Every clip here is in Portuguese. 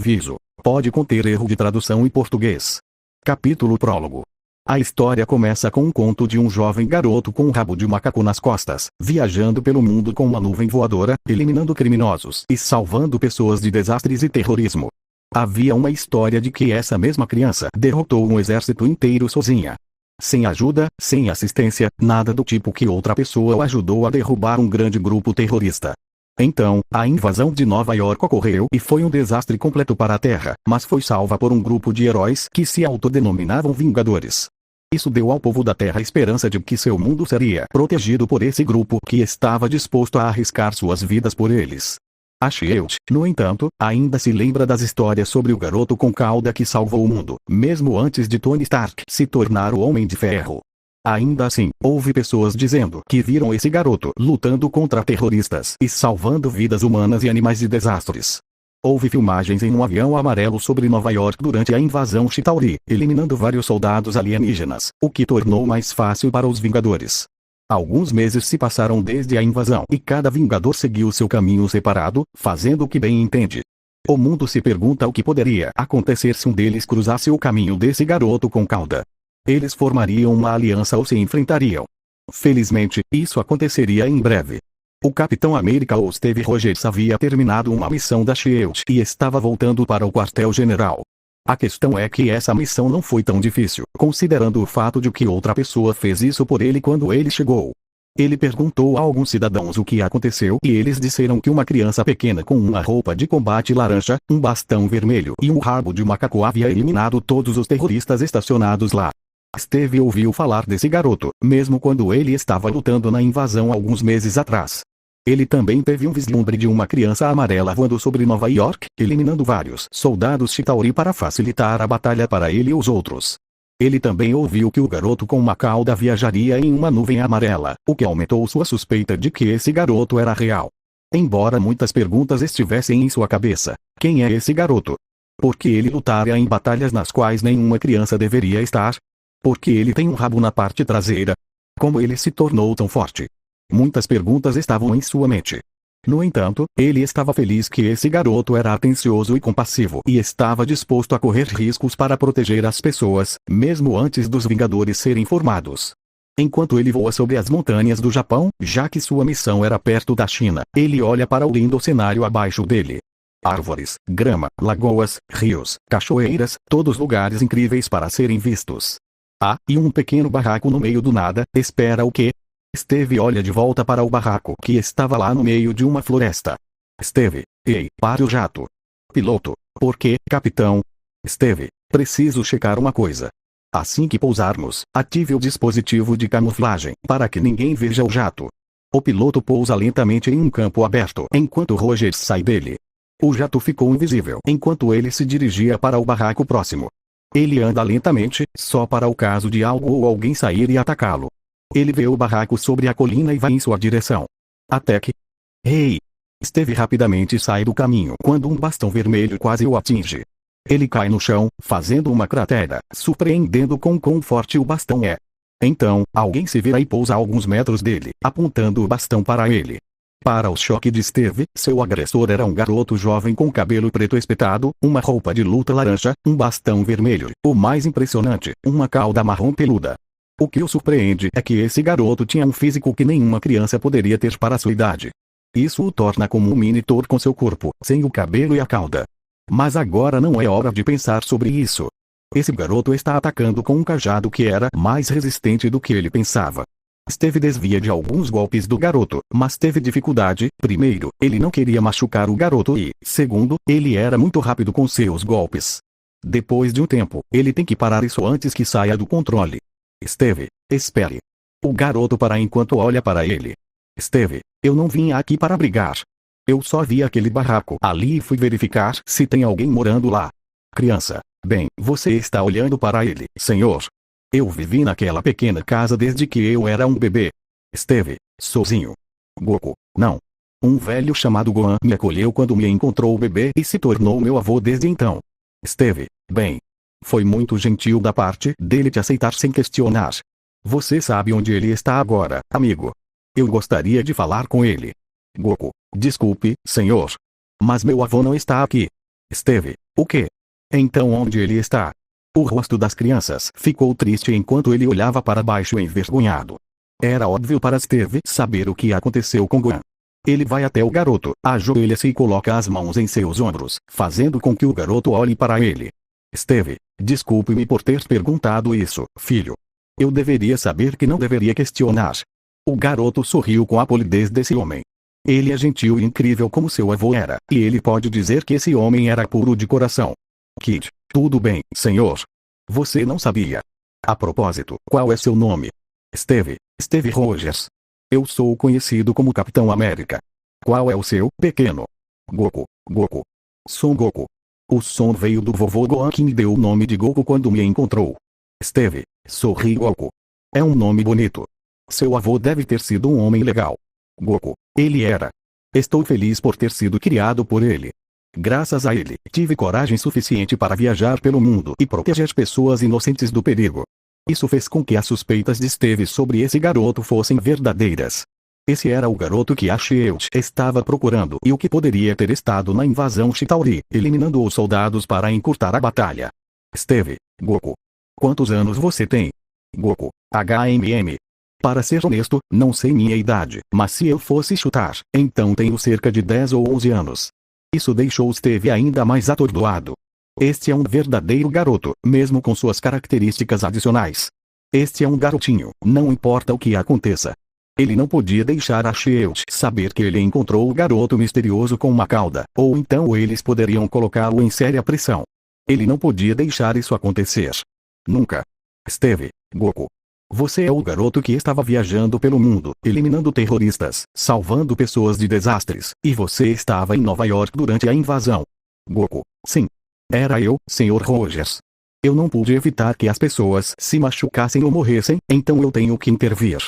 aviso: pode conter erro de tradução em português. Capítulo Prólogo. A história começa com um conto de um jovem garoto com um rabo de macaco nas costas, viajando pelo mundo com uma nuvem voadora, eliminando criminosos e salvando pessoas de desastres e terrorismo. Havia uma história de que essa mesma criança derrotou um exército inteiro sozinha. Sem ajuda, sem assistência, nada do tipo que outra pessoa o ajudou a derrubar um grande grupo terrorista. Então, a invasão de Nova York ocorreu e foi um desastre completo para a Terra, mas foi salva por um grupo de heróis que se autodenominavam Vingadores. Isso deu ao povo da Terra a esperança de que seu mundo seria protegido por esse grupo que estava disposto a arriscar suas vidas por eles. A SHIELD, no entanto, ainda se lembra das histórias sobre o garoto com cauda que salvou o mundo, mesmo antes de Tony Stark se tornar o Homem de Ferro. Ainda assim, houve pessoas dizendo que viram esse garoto lutando contra terroristas e salvando vidas humanas e animais de desastres. Houve filmagens em um avião amarelo sobre Nova York durante a invasão Chitauri, eliminando vários soldados alienígenas, o que tornou mais fácil para os Vingadores. Alguns meses se passaram desde a invasão e cada Vingador seguiu seu caminho separado, fazendo o que bem entende. O mundo se pergunta o que poderia acontecer se um deles cruzasse o caminho desse garoto com cauda. Eles formariam uma aliança ou se enfrentariam. Felizmente, isso aconteceria em breve. O Capitão América ou Steve Rogers havia terminado uma missão da SHIELD e estava voltando para o quartel-general. A questão é que essa missão não foi tão difícil, considerando o fato de que outra pessoa fez isso por ele quando ele chegou. Ele perguntou a alguns cidadãos o que aconteceu e eles disseram que uma criança pequena com uma roupa de combate laranja, um bastão vermelho e um rabo de macaco havia eliminado todos os terroristas estacionados lá. Steve ouviu falar desse garoto, mesmo quando ele estava lutando na invasão alguns meses atrás. Ele também teve um vislumbre de uma criança amarela voando sobre Nova York, eliminando vários soldados Chitauri para facilitar a batalha para ele e os outros. Ele também ouviu que o garoto com uma cauda viajaria em uma nuvem amarela, o que aumentou sua suspeita de que esse garoto era real. Embora muitas perguntas estivessem em sua cabeça: quem é esse garoto? Por que ele lutaria em batalhas nas quais nenhuma criança deveria estar? Por que ele tem um rabo na parte traseira? Como ele se tornou tão forte? Muitas perguntas estavam em sua mente. No entanto, ele estava feliz que esse garoto era atencioso e compassivo e estava disposto a correr riscos para proteger as pessoas, mesmo antes dos Vingadores serem formados. Enquanto ele voa sobre as montanhas do Japão, já que sua missão era perto da China, ele olha para o lindo cenário abaixo dele. Árvores, grama, lagoas, rios, cachoeiras, todos lugares incríveis para serem vistos. E um pequeno barraco no meio do nada. Espera o quê? Steve olha de volta para o barraco que estava lá no meio de uma floresta. Steve, ei, pare o jato. Piloto, por quê, capitão? Steve, preciso checar uma coisa. Assim que pousarmos, ative o dispositivo de camuflagem para que ninguém veja o jato. O piloto pousa lentamente em um campo aberto enquanto Rogers sai dele. O jato ficou invisível enquanto ele se dirigia para o barraco próximo. Ele anda lentamente, só para o caso de algo ou alguém sair e atacá-lo. Ele vê o barraco sobre a colina e vai em sua direção. Até que... Ei! Steve rapidamente sai do caminho quando um bastão vermelho quase o atinge. Ele cai no chão, fazendo uma cratera, surpreendendo com quão forte o bastão é. Então, alguém se vira e pousa a alguns metros dele, apontando o bastão para ele. Para o choque de Steve, seu agressor era um garoto jovem com cabelo preto espetado, uma roupa de luta laranja, um bastão vermelho, o mais impressionante, uma cauda marrom peluda. O que o surpreende é que esse garoto tinha um físico que nenhuma criança poderia ter para sua idade. Isso o torna como um mini-Thor com seu corpo, sem o cabelo e a cauda. Mas agora não é hora de pensar sobre isso. Esse garoto está atacando com um cajado que era mais resistente do que ele pensava. Steve desvia de alguns golpes do garoto, mas teve dificuldade. Primeiro, ele não queria machucar o garoto e, segundo, ele era muito rápido com seus golpes. Depois de um tempo, ele tem que parar isso antes que saia do controle. Steve, espere. O garoto para enquanto olha para ele. Steve, eu não vim aqui para brigar. Eu só vi aquele barraco ali e fui verificar se tem alguém morando lá. Criança, bem, você está olhando para ele, senhor. Eu vivi naquela pequena casa desde que eu era um bebê. Steve, sozinho. Goku, não. Um velho chamado Gohan me acolheu quando me encontrou bebê e se tornou meu avô desde então. Steve, bem. Foi muito gentil da parte dele te aceitar sem questionar. Você sabe onde ele está agora, amigo. Eu gostaria de falar com ele. Goku, desculpe, senhor. Mas meu avô não está aqui. Steve, o quê? Então onde ele está? O rosto das crianças ficou triste enquanto ele olhava para baixo envergonhado. Era óbvio para Steve saber o que aconteceu com Gwen. Ele vai até o garoto, ajoelha-se e coloca as mãos em seus ombros, fazendo com que o garoto olhe para ele. Steve, desculpe-me por ter perguntado isso, filho. Eu deveria saber que não deveria questionar. O garoto sorriu com a polidez desse homem. Ele é gentil e incrível como seu avô era, e ele pode dizer que esse homem era puro de coração. Kid, tudo bem, senhor. Você não sabia. A propósito, qual é seu nome? Steve Rogers. Eu sou conhecido como Capitão América. Qual é o seu, pequeno? Goku. Son Goku. O som veio do vovô Gohan que me deu o nome de Goku quando me encontrou. Steve, sorri Goku. É um nome bonito. Seu avô deve ter sido um homem legal. Goku, ele era. Estou feliz por ter sido criado por ele. Graças a ele, tive coragem suficiente para viajar pelo mundo e proteger pessoas inocentes do perigo. Isso fez com que as suspeitas de Steve sobre esse garoto fossem verdadeiras. Esse era o garoto que a Shield estava procurando e o que poderia ter estado na invasão Chitauri, eliminando os soldados para encurtar a batalha. Steve, Goku. Quantos anos você tem? Goku, HMM. Para ser honesto, não sei minha idade, mas se eu fosse chutar, então tenho cerca de 10 ou 11 anos. Isso deixou Steve ainda mais atordoado. Este é um verdadeiro garoto, mesmo com suas características adicionais. Este é um garotinho, não importa o que aconteça. Ele não podia deixar a Shield saber que ele encontrou o garoto misterioso com uma cauda, ou então eles poderiam colocá-lo em séria pressão. Ele não podia deixar isso acontecer. Nunca. Steve, Goku. Você é o garoto que estava viajando pelo mundo, eliminando terroristas, salvando pessoas de desastres, e você estava em Nova York durante a invasão. Goku, sim. Era eu, Sr. Rogers. Eu não pude evitar que as pessoas se machucassem ou morressem, então eu tenho que intervir.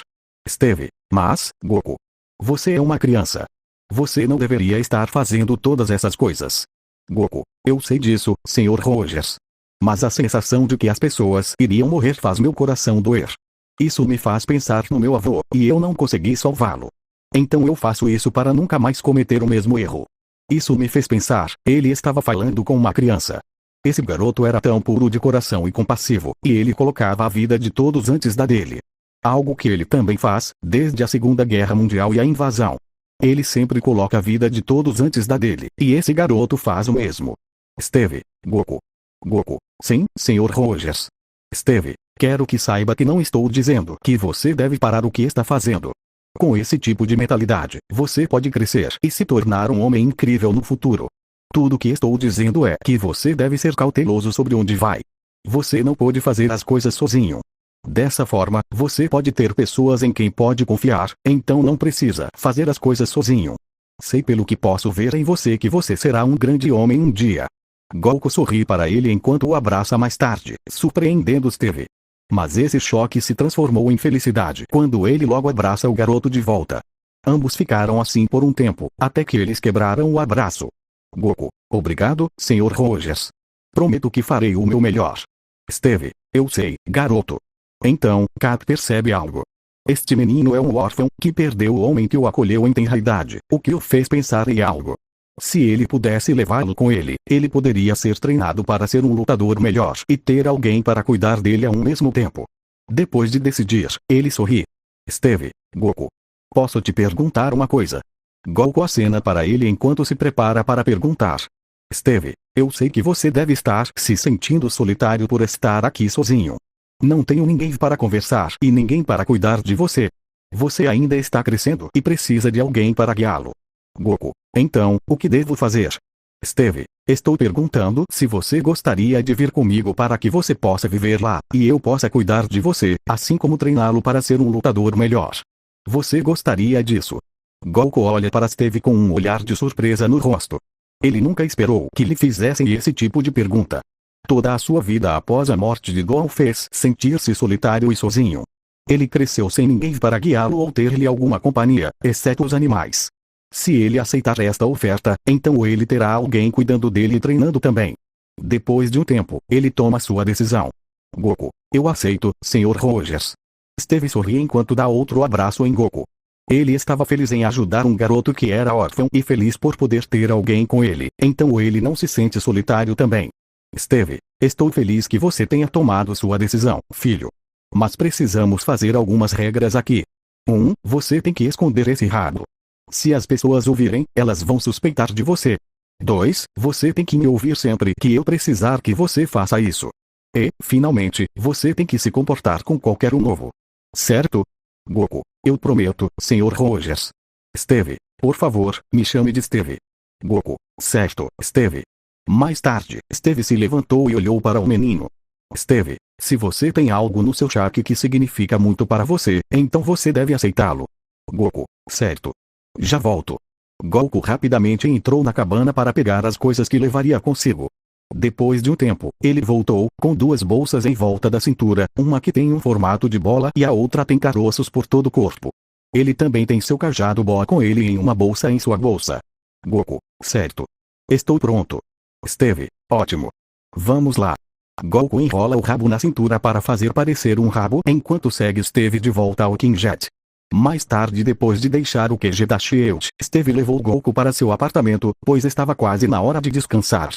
Steve, mas, Goku. Você é uma criança. Você não deveria estar fazendo todas essas coisas. Goku, eu sei disso, Sr. Rogers. Mas a sensação de que as pessoas iriam morrer faz meu coração doer. Isso me faz pensar no meu avô, e eu não consegui salvá-lo. Então eu faço isso para nunca mais cometer o mesmo erro. Isso me fez pensar, ele estava falando com uma criança. Esse garoto era tão puro de coração e compassivo, e ele colocava a vida de todos antes da dele. Algo que ele também faz, desde a Segunda Guerra Mundial e a invasão. Ele sempre coloca a vida de todos antes da dele, e esse garoto faz o mesmo. Steve, Goku. Goku, sim, Sr. Rogers. Steve, quero que saiba que não estou dizendo que você deve parar o que está fazendo. Com esse tipo de mentalidade, você pode crescer e se tornar um homem incrível no futuro. Tudo o que estou dizendo é que você deve ser cauteloso sobre onde vai. Você não pode fazer as coisas sozinho. Dessa forma, você pode ter pessoas em quem pode confiar, então não precisa fazer as coisas sozinho. Sei pelo que posso ver em você que você será um grande homem um dia. Goku sorri para ele enquanto o abraça mais tarde, surpreendendo Steve. Mas esse choque se transformou em felicidade quando ele logo abraça o garoto de volta. Ambos ficaram assim por um tempo, até que eles quebraram o abraço. Goku, obrigado, Sr. Rogers. Prometo que farei o meu melhor. Steve, eu sei, garoto. Então, Cap percebe algo. Este menino é um órfão que perdeu o homem que o acolheu em tenra idade, o que o fez pensar em algo. Se ele pudesse levá-lo com ele, ele poderia ser treinado para ser um lutador melhor e ter alguém para cuidar dele ao mesmo tempo. Depois de decidir, ele sorri. Steve, Goku. Posso te perguntar uma coisa? Goku acena para ele enquanto se prepara para perguntar. Steve, eu sei que você deve estar se sentindo solitário por estar aqui sozinho. Não tenho ninguém para conversar e ninguém para cuidar de você. Você ainda está crescendo e precisa de alguém para guiá-lo. Goku, então, o que devo fazer? Steve, estou perguntando se você gostaria de vir comigo para que você possa viver lá, e eu possa cuidar de você, assim como treiná-lo para ser um lutador melhor. Você gostaria disso? Goku olha para Steve com um olhar de surpresa no rosto. Ele nunca esperou que lhe fizessem esse tipo de pergunta. Toda a sua vida após a morte de Gohan fez sentir-se solitário e sozinho. Ele cresceu sem ninguém para guiá-lo ou ter-lhe alguma companhia, exceto os animais. Se ele aceitar esta oferta, então ele terá alguém cuidando dele e treinando também. Depois de um tempo, ele toma sua decisão. Goku, eu aceito, Sr. Rogers. Steve sorri enquanto dá outro abraço em Goku. Ele estava feliz em ajudar um garoto que era órfão e feliz por poder ter alguém com ele, então ele não se sente solitário também. Steve, estou feliz que você tenha tomado sua decisão, filho. Mas precisamos fazer algumas regras aqui. 1. Você tem que esconder esse rabo. Se as pessoas ouvirem, elas vão suspeitar de você. 2. Você tem que me ouvir sempre que eu precisar que você faça isso. E, finalmente, você tem que se comportar com qualquer um novo. Certo? Goku, eu prometo, Sr. Rogers. Steve, por favor, me chame de Steve. Goku, certo, Steve. Mais tarde, Steve se levantou e olhou para o menino. Steve, se você tem algo no seu cheque que significa muito para você, então você deve aceitá-lo. Goku, certo. Já volto. Goku rapidamente entrou na cabana para pegar as coisas que levaria consigo. Depois de um tempo, ele voltou, com duas bolsas em volta da cintura, uma que tem um formato de bola e a outra tem caroços por todo o corpo. Ele também tem seu cajado boa com ele em uma bolsa em sua bolsa. Goku, certo. Estou pronto. Steve, ótimo. Vamos lá. Goku enrola o rabo na cintura para fazer parecer um rabo enquanto segue Steve de volta ao Quinjet. Mais tarde, depois de deixar o QG da SHIELD, Steve levou Goku para seu apartamento, pois estava quase na hora de descansar.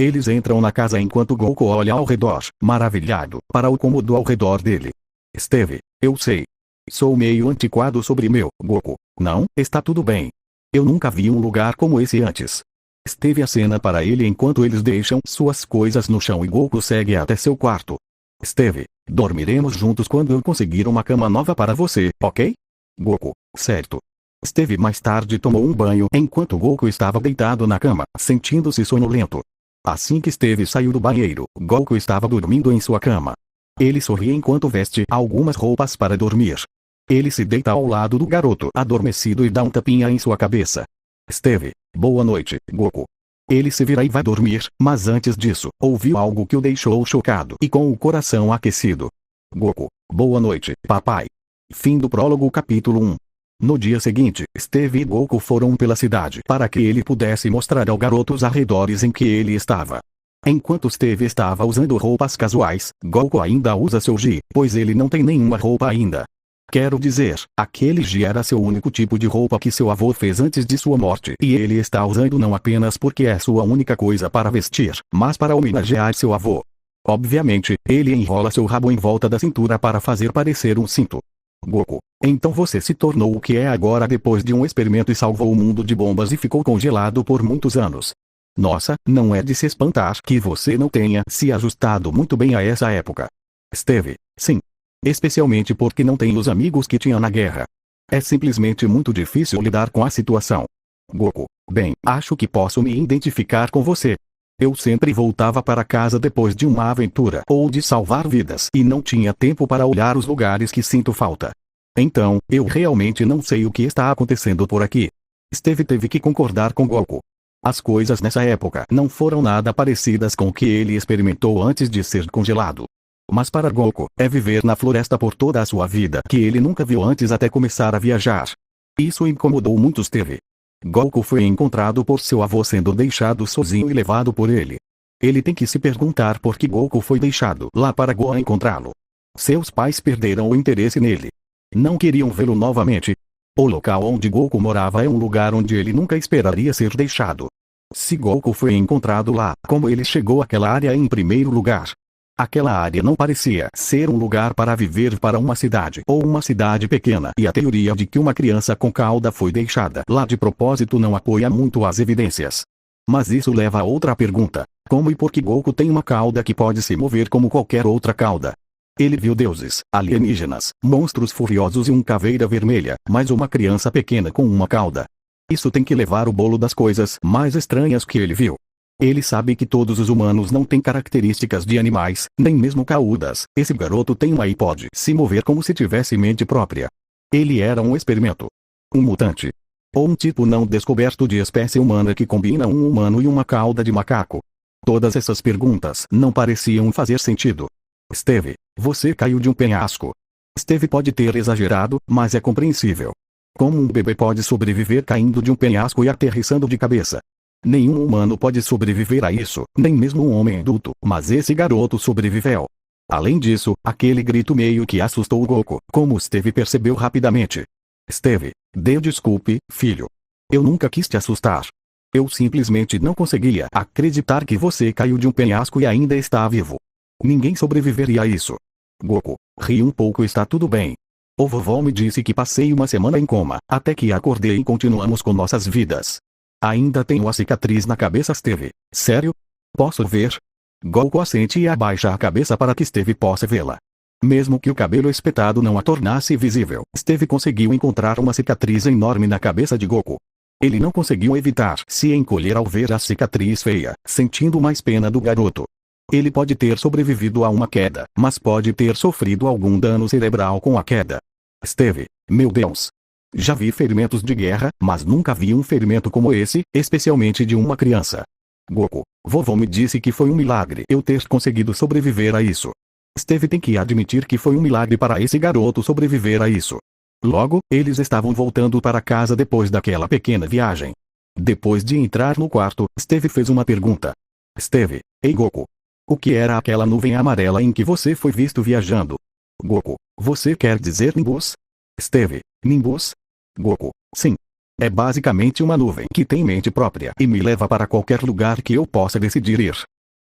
Eles entram na casa enquanto Goku olha ao redor, maravilhado, para o cômodo ao redor dele. Steve, eu sei. Sou meio antiquado sobre meu, Goku. Não, está tudo bem. Eu nunca vi um lugar como esse antes. Steve acena para ele enquanto eles deixam suas coisas no chão e Goku segue até seu quarto. Steve, dormiremos juntos quando eu conseguir uma cama nova para você, ok? Goku, certo. Steve mais tarde tomou um banho enquanto Goku estava deitado na cama, sentindo-se sonolento. Assim que Steve saiu do banheiro, Goku estava dormindo em sua cama. Ele sorri enquanto veste algumas roupas para dormir. Ele se deita ao lado do garoto adormecido e dá um tapinha em sua cabeça. Steve, boa noite, Goku. Ele se vira e vai dormir, mas antes disso, ouviu algo que o deixou chocado e com o coração aquecido. Goku, boa noite, papai. Fim do prólogo capítulo 1. No dia seguinte, Steve e Goku foram pela cidade para que ele pudesse mostrar ao garoto os arredores em que ele estava. Enquanto Steve estava usando roupas casuais, Goku ainda usa seu gi, pois ele não tem nenhuma roupa ainda. Quero dizer, aquele gi era seu único tipo de roupa que seu avô fez antes de sua morte e ele está usando não apenas porque é sua única coisa para vestir, mas para homenagear seu avô. Obviamente, ele enrola seu rabo em volta da cintura para fazer parecer um cinto. Goku, então você se tornou o que é agora depois de um experimento e salvou o mundo de bombas e ficou congelado por muitos anos. Nossa, não é de se espantar que você não tenha se ajustado muito bem a essa época. Steve, sim. Especialmente porque não tem os amigos que tinha na guerra. É simplesmente muito difícil lidar com a situação. Goku, bem, acho que posso me identificar com você. Eu sempre voltava para casa depois de uma aventura ou de salvar vidas e não tinha tempo para olhar os lugares que sinto falta. Então, eu realmente não sei o que está acontecendo por aqui. Steve teve que concordar com Goku. As coisas nessa época não foram nada parecidas com o que ele experimentou antes de ser congelado. Mas para Goku, é viver na floresta por toda a sua vida que ele nunca viu antes até começar a viajar. Isso incomodou muito Steve. Goku foi encontrado por seu avô sendo deixado sozinho e levado por ele. Ele tem que se perguntar por que Goku foi deixado lá para Gohan encontrá-lo. Seus pais perderam o interesse nele. Não queriam vê-lo novamente. O local onde Goku morava é um lugar onde ele nunca esperaria ser deixado. Se Goku foi encontrado lá, como ele chegou àquela área em primeiro lugar? Aquela área não parecia ser um lugar para viver para uma cidade ou uma cidade pequena e a teoria de que uma criança com cauda foi deixada lá de propósito não apoia muito as evidências. Mas isso leva a outra pergunta. Como e por que Goku tem uma cauda que pode se mover como qualquer outra cauda? Ele viu deuses, alienígenas, monstros furiosos e uma caveira vermelha, mas uma criança pequena com uma cauda. Isso tem que levar o bolo das coisas mais estranhas que ele viu. Ele sabe que todos os humanos não têm características de animais, nem mesmo caudas. Esse garoto tem uma e pode se mover como se tivesse mente própria. Ele era um experimento. Um mutante. Ou um tipo não descoberto de espécie humana que combina um humano e uma cauda de macaco. Todas essas perguntas não pareciam fazer sentido. Steve, você caiu de um penhasco. Steve pode ter exagerado, mas é compreensível. Como um bebê pode sobreviver caindo de um penhasco e aterrissando de cabeça? Nenhum humano pode sobreviver a isso, nem mesmo um homem adulto, mas esse garoto sobreviveu. Além disso, aquele grito meio que assustou Goku, como Steve percebeu rapidamente. Steve, dê desculpe, filho. Eu nunca quis te assustar. Eu simplesmente não conseguia acreditar que você caiu de um penhasco e ainda está vivo. Ninguém sobreviveria a isso. Goku, ri um pouco, está tudo bem. O vovô me disse que passei uma semana em coma, até que acordei e continuamos com nossas vidas. Ainda tenho a cicatriz na cabeça, Steve. Sério? Posso ver? Goku assente e abaixa a cabeça para que Steve possa vê-la. Mesmo que o cabelo espetado não a tornasse visível, Steve conseguiu encontrar uma cicatriz enorme na cabeça de Goku. Ele não conseguiu evitar se encolher ao ver a cicatriz feia, sentindo mais pena do garoto. Ele pode ter sobrevivido a uma queda, mas pode ter sofrido algum dano cerebral com a queda. Steve, meu Deus! Já vi ferimentos de guerra, mas nunca vi um ferimento como esse, especialmente de uma criança. Goku, vovô me disse que foi um milagre eu ter conseguido sobreviver a isso. Steve tem que admitir que foi um milagre para esse garoto sobreviver a isso. Logo, eles estavam voltando para casa depois daquela pequena viagem. Depois de entrar no quarto, Steve fez uma pergunta. Steve, ei Goku. O que era aquela nuvem amarela em que você foi visto viajando? Goku, você quer dizer Nimbus? Steve, Nimbus? Goku, sim. É basicamente uma nuvem que tem mente própria e me leva para qualquer lugar que eu possa decidir ir.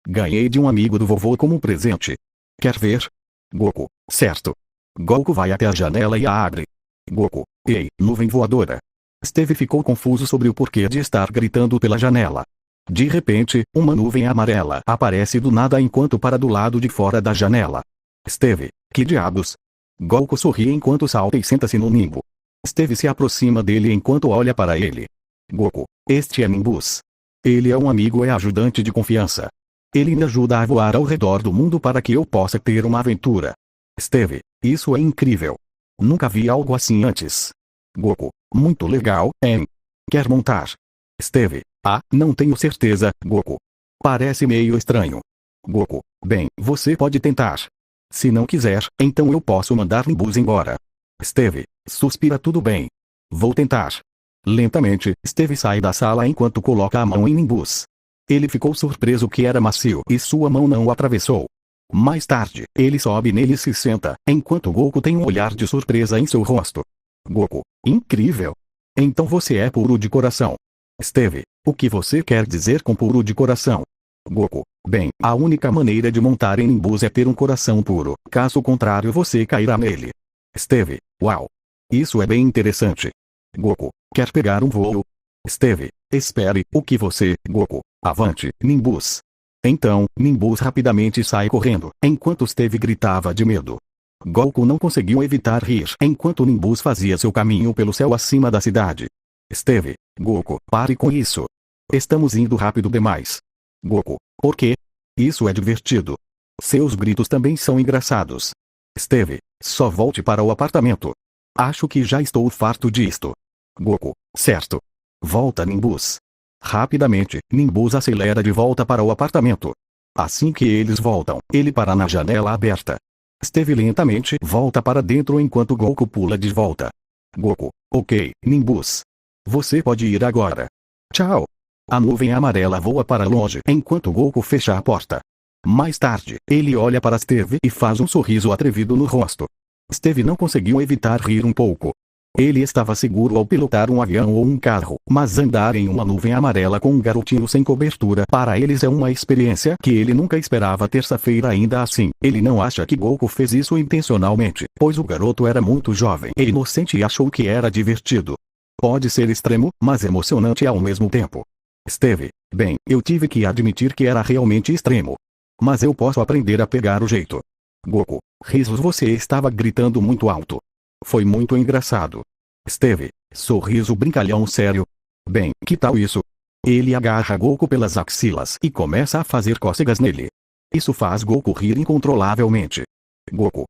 Ganhei de um amigo do vovô como presente. Quer ver? Goku, certo. Goku vai até a janela e a abre. Goku, ei, nuvem voadora. Steve ficou confuso sobre o porquê de estar gritando pela janela. De repente, uma nuvem amarela aparece do nada enquanto para do lado de fora da janela. Steve, que diabos? Goku sorri enquanto salta e senta-se no nimbo. Steve se aproxima dele enquanto olha para ele. Goku, este é Nimbus. Ele é um amigo e ajudante de confiança. Ele me ajuda a voar ao redor do mundo para que eu possa ter uma aventura. Steve, isso é incrível. Nunca vi algo assim antes. Goku, muito legal, hein? Quer montar? Steve, não tenho certeza, Goku. Parece meio estranho. Goku, bem, você pode tentar. Se não quiser, então eu posso mandar Nimbus embora. Steve, suspira, tudo bem. Vou tentar. Lentamente, Steve sai da sala enquanto coloca a mão em Nimbus. Ele ficou surpreso que era macio e sua mão não o atravessou. Mais tarde, ele sobe nele e se senta, enquanto Goku tem um olhar de surpresa em seu rosto. Goku, incrível! Então você é puro de coração. Steve, o que você quer dizer com puro de coração? Goku, bem, a única maneira de montar em Nimbus é ter um coração puro, caso contrário você cairá nele. Steve, uau! Isso é bem interessante. Goku, quer pegar um voo? Steve, espere, o que você, Goku, avante, Nimbus. Então, Nimbus rapidamente sai correndo, enquanto Steve gritava de medo. Goku não conseguiu evitar rir enquanto Nimbus fazia seu caminho pelo céu acima da cidade. Steve, Goku, pare com isso. Estamos indo rápido demais. Goku, por quê? Isso é divertido. Seus gritos também são engraçados. Steve, só volte para o apartamento. Acho que já estou farto disto. Goku, certo. Volta, Nimbus. Rapidamente, Nimbus acelera de volta para o apartamento. Assim que eles voltam, ele para na janela aberta. Steve lentamente volta para dentro enquanto Goku pula de volta. Goku, ok, Nimbus. Você pode ir agora. Tchau. A nuvem amarela voa para longe enquanto Goku fecha a porta. Mais tarde, ele olha para Steve e faz um sorriso atrevido no rosto. Steve não conseguiu evitar rir um pouco. Ele estava seguro ao pilotar um avião ou um carro, mas andar em uma nuvem amarela com um garotinho sem cobertura para eles é uma experiência que ele nunca esperava. Terça-feira ainda assim, ele não acha que Goku fez isso intencionalmente, pois o garoto era muito jovem e inocente e achou que era divertido. Pode ser extremo, mas emocionante ao mesmo tempo. Steve, bem, eu tive que admitir que era realmente extremo. Mas eu posso aprender a pegar o jeito. Goku, risos, você estava gritando muito alto. Foi muito engraçado. Steve, sorriso brincalhão sério. Bem, que tal isso? Ele agarra Goku pelas axilas e começa a fazer cócegas nele. Isso faz Goku rir incontrolavelmente. Goku,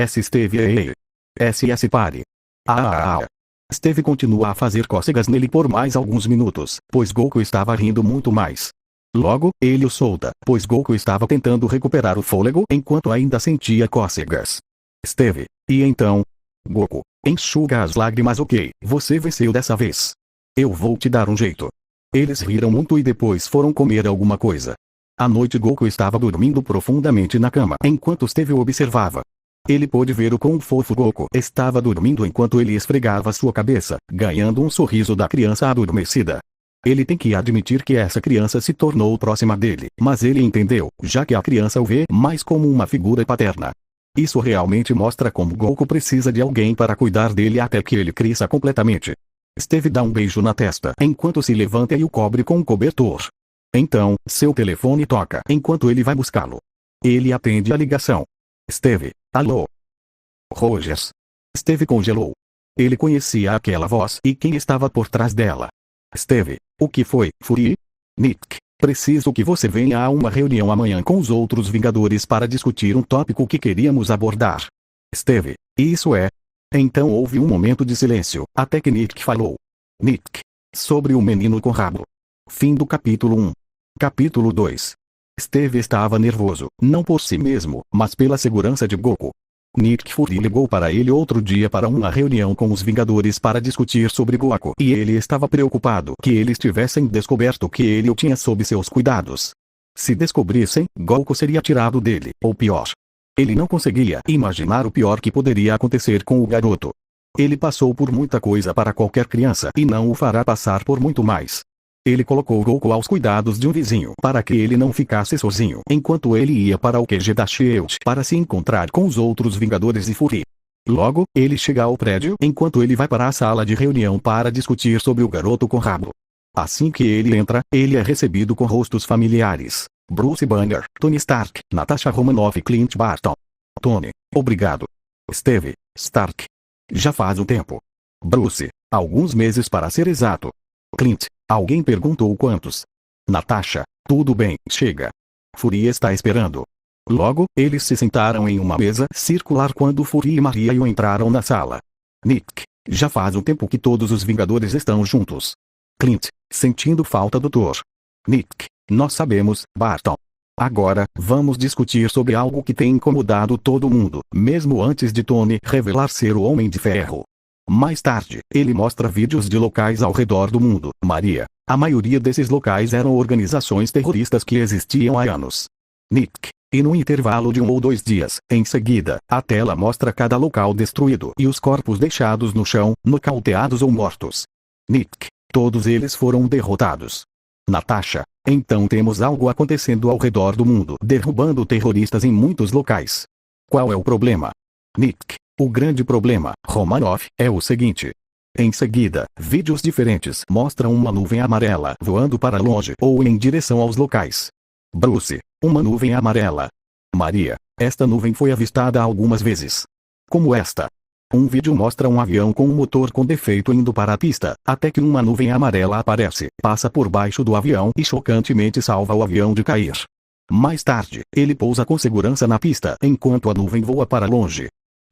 Steve, SS pare. Steve continua a fazer cócegas nele por mais alguns minutos, pois Goku estava rindo muito mais. Logo, ele o solta, pois Goku estava tentando recuperar o fôlego enquanto ainda sentia cócegas. Steve, e então? Goku, enxuga as lágrimas, ok, você venceu dessa vez. Eu vou te dar um jeito. Eles riram muito e depois foram comer alguma coisa. À noite Goku estava dormindo profundamente na cama enquanto Steve o observava. Ele pôde ver o quão fofo Goku estava dormindo enquanto ele esfregava sua cabeça, ganhando um sorriso da criança adormecida. Ele tem que admitir que essa criança se tornou próxima dele, mas ele entendeu, já que a criança o vê mais como uma figura paterna. Isso realmente mostra como Goku precisa de alguém para cuidar dele até que ele cresça completamente. Steve dá um beijo na testa enquanto se levanta e o cobre com um cobertor. Então, seu telefone toca enquanto ele vai buscá-lo. Ele atende a ligação. Steve, alô? Rogers. Steve congelou. Ele conhecia aquela voz e quem estava por trás dela. Steve, o que foi, Fury? Nick, preciso que você venha a uma reunião amanhã com os outros Vingadores para discutir um tópico que queríamos abordar. Steve, isso é? Então houve um momento de silêncio, até que Nick falou. Nick. Sobre o menino com rabo. Fim do capítulo 1. Capítulo 2. Steve estava nervoso, não por si mesmo, mas pela segurança de Goku. Nick Fury ligou para ele outro dia para uma reunião com os Vingadores para discutir sobre Goku e ele estava preocupado que eles tivessem descoberto que ele o tinha sob seus cuidados. Se descobrissem, Goku seria tirado dele, ou pior. Ele não conseguia imaginar o pior que poderia acontecer com o garoto. Ele passou por muita coisa para qualquer criança e não o fará passar por muito mais. Ele colocou Goku aos cuidados de um vizinho para que ele não ficasse sozinho enquanto ele ia para o QG da SHIELD para se encontrar com os outros Vingadores e Fury. Logo, ele chega ao prédio enquanto ele vai para a sala de reunião para discutir sobre o garoto com rabo. Assim que ele entra, ele é recebido com rostos familiares. Bruce Banner, Tony Stark, Natasha Romanoff e Clint Barton. Tony, obrigado. Steve, Stark. Já faz um tempo. Bruce, alguns meses para ser exato. Clint, alguém perguntou quantos. Natasha, tudo bem, chega. Fury está esperando. Logo, eles se sentaram em uma mesa circular quando Fury e Maria entraram na sala. Nick, já faz um tempo que todos os Vingadores estão juntos. Clint, sentindo falta do Thor. Nick, nós sabemos, Barton. Agora, vamos discutir sobre algo que tem incomodado todo mundo, mesmo antes de Tony revelar ser o Homem de Ferro. Mais tarde, ele mostra vídeos de locais ao redor do mundo. Maria, a maioria desses locais eram organizações terroristas que existiam há anos. Nick, e no intervalo de 1 ou 2 dias, em seguida, a tela mostra cada local destruído e os corpos deixados no chão, nocauteados ou mortos. Nick, todos eles foram derrotados. Natasha, então temos algo acontecendo ao redor do mundo, derrubando terroristas em muitos locais. Qual é o problema? Nick, o grande problema, Romanoff, é o seguinte. Em seguida, vídeos diferentes mostram uma nuvem amarela voando para longe ou em direção aos locais. Bruce, uma nuvem amarela. Maria, esta nuvem foi avistada algumas vezes. Como esta. Um vídeo mostra um avião com um motor com defeito indo para a pista, até que uma nuvem amarela aparece, passa por baixo do avião e chocantemente salva o avião de cair. Mais tarde, ele pousa com segurança na pista enquanto a nuvem voa para longe.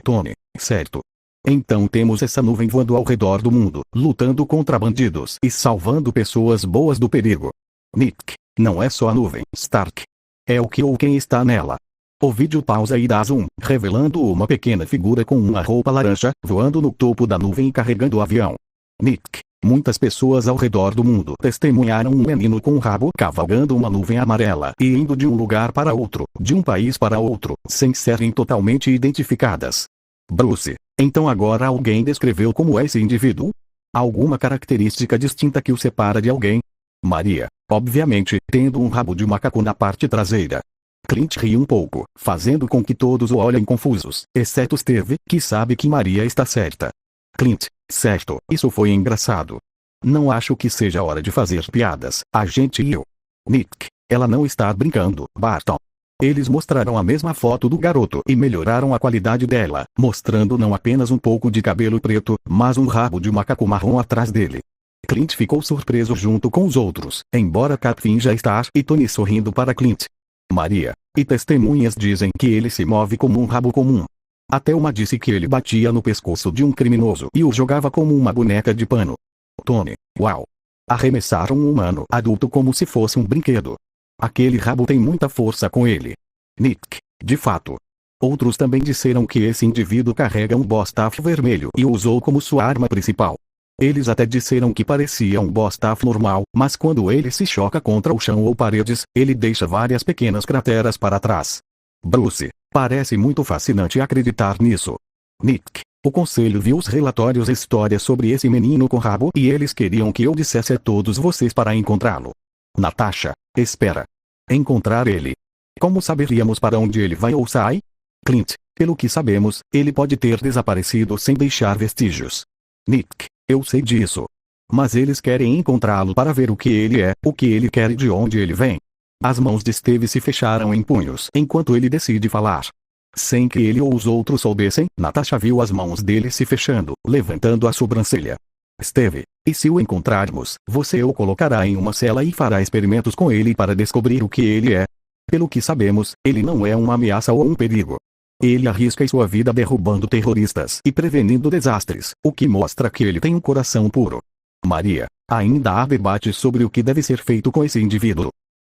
Tony, certo. Então temos essa nuvem voando ao redor do mundo, lutando contra bandidos e salvando pessoas boas do perigo. Nick, não é só a nuvem, Stark. É o que ou quem está nela. O vídeo pausa e dá zoom, revelando uma pequena figura com uma roupa laranja, voando no topo da nuvem e carregando o avião. Nick, muitas pessoas ao redor do mundo testemunharam um menino com um rabo cavalgando uma nuvem amarela e indo de um lugar para outro, de um país para outro, sem serem totalmente identificadas. Bruce, então agora alguém descreveu como é esse indivíduo? Alguma característica distinta que o separa de alguém? Maria, obviamente, tendo um rabo de macaco na parte traseira. Clint ri um pouco, fazendo com que todos o olhem confusos, exceto Steve, que sabe que Maria está certa. Clint, certo, isso foi engraçado. Não acho que seja hora de fazer piadas, a gente e eu. Nick, ela não está brincando, Barton. Eles mostraram a mesma foto do garoto e melhoraram a qualidade dela, mostrando não apenas um pouco de cabelo preto, mas um rabo de macaco marrom atrás dele. Clint ficou surpreso junto com os outros, embora Cap finja estar e Tony sorrindo para Clint. Maria, e testemunhas dizem que ele se move como um rabo comum. Até uma disse que ele batia no pescoço de um criminoso e o jogava como uma boneca de pano. Tony, uau! Arremessaram um humano adulto como se fosse um brinquedo. Aquele rabo tem muita força com ele. Nick, de fato. Outros também disseram que esse indivíduo carrega um Bostaf vermelho e o usou como sua arma principal. Eles até disseram que parecia um Bostaf normal, mas quando ele se choca contra o chão ou paredes, ele deixa várias pequenas crateras para trás. Bruce, Parece muito fascinante acreditar nisso. Nick, o conselho viu os relatórios e histórias sobre esse menino com rabo e eles queriam que eu dissesse a todos vocês para encontrá-lo. Natasha, espera. Encontrar ele. Como saberíamos para onde ele vai ou sai? Clint, pelo que sabemos, ele pode ter desaparecido sem deixar vestígios. Nick, eu sei disso. Mas eles querem encontrá-lo para ver o que ele é, o que ele quer e de onde ele vem. As mãos de Steve se fecharam em punhos enquanto ele decide falar. Sem que ele ou os outros soubessem, Natasha viu as mãos dele se fechando, levantando a sobrancelha. Steve, e se o encontrarmos, você o colocará em uma cela e fará experimentos com ele para descobrir o que ele é. Pelo que sabemos, ele não é uma ameaça ou um perigo. Ele arrisca sua vida derrubando terroristas e prevenindo desastres, o que mostra que ele tem um coração puro. Maria, ainda há debate sobre o que deve ser feito com esse indivíduo.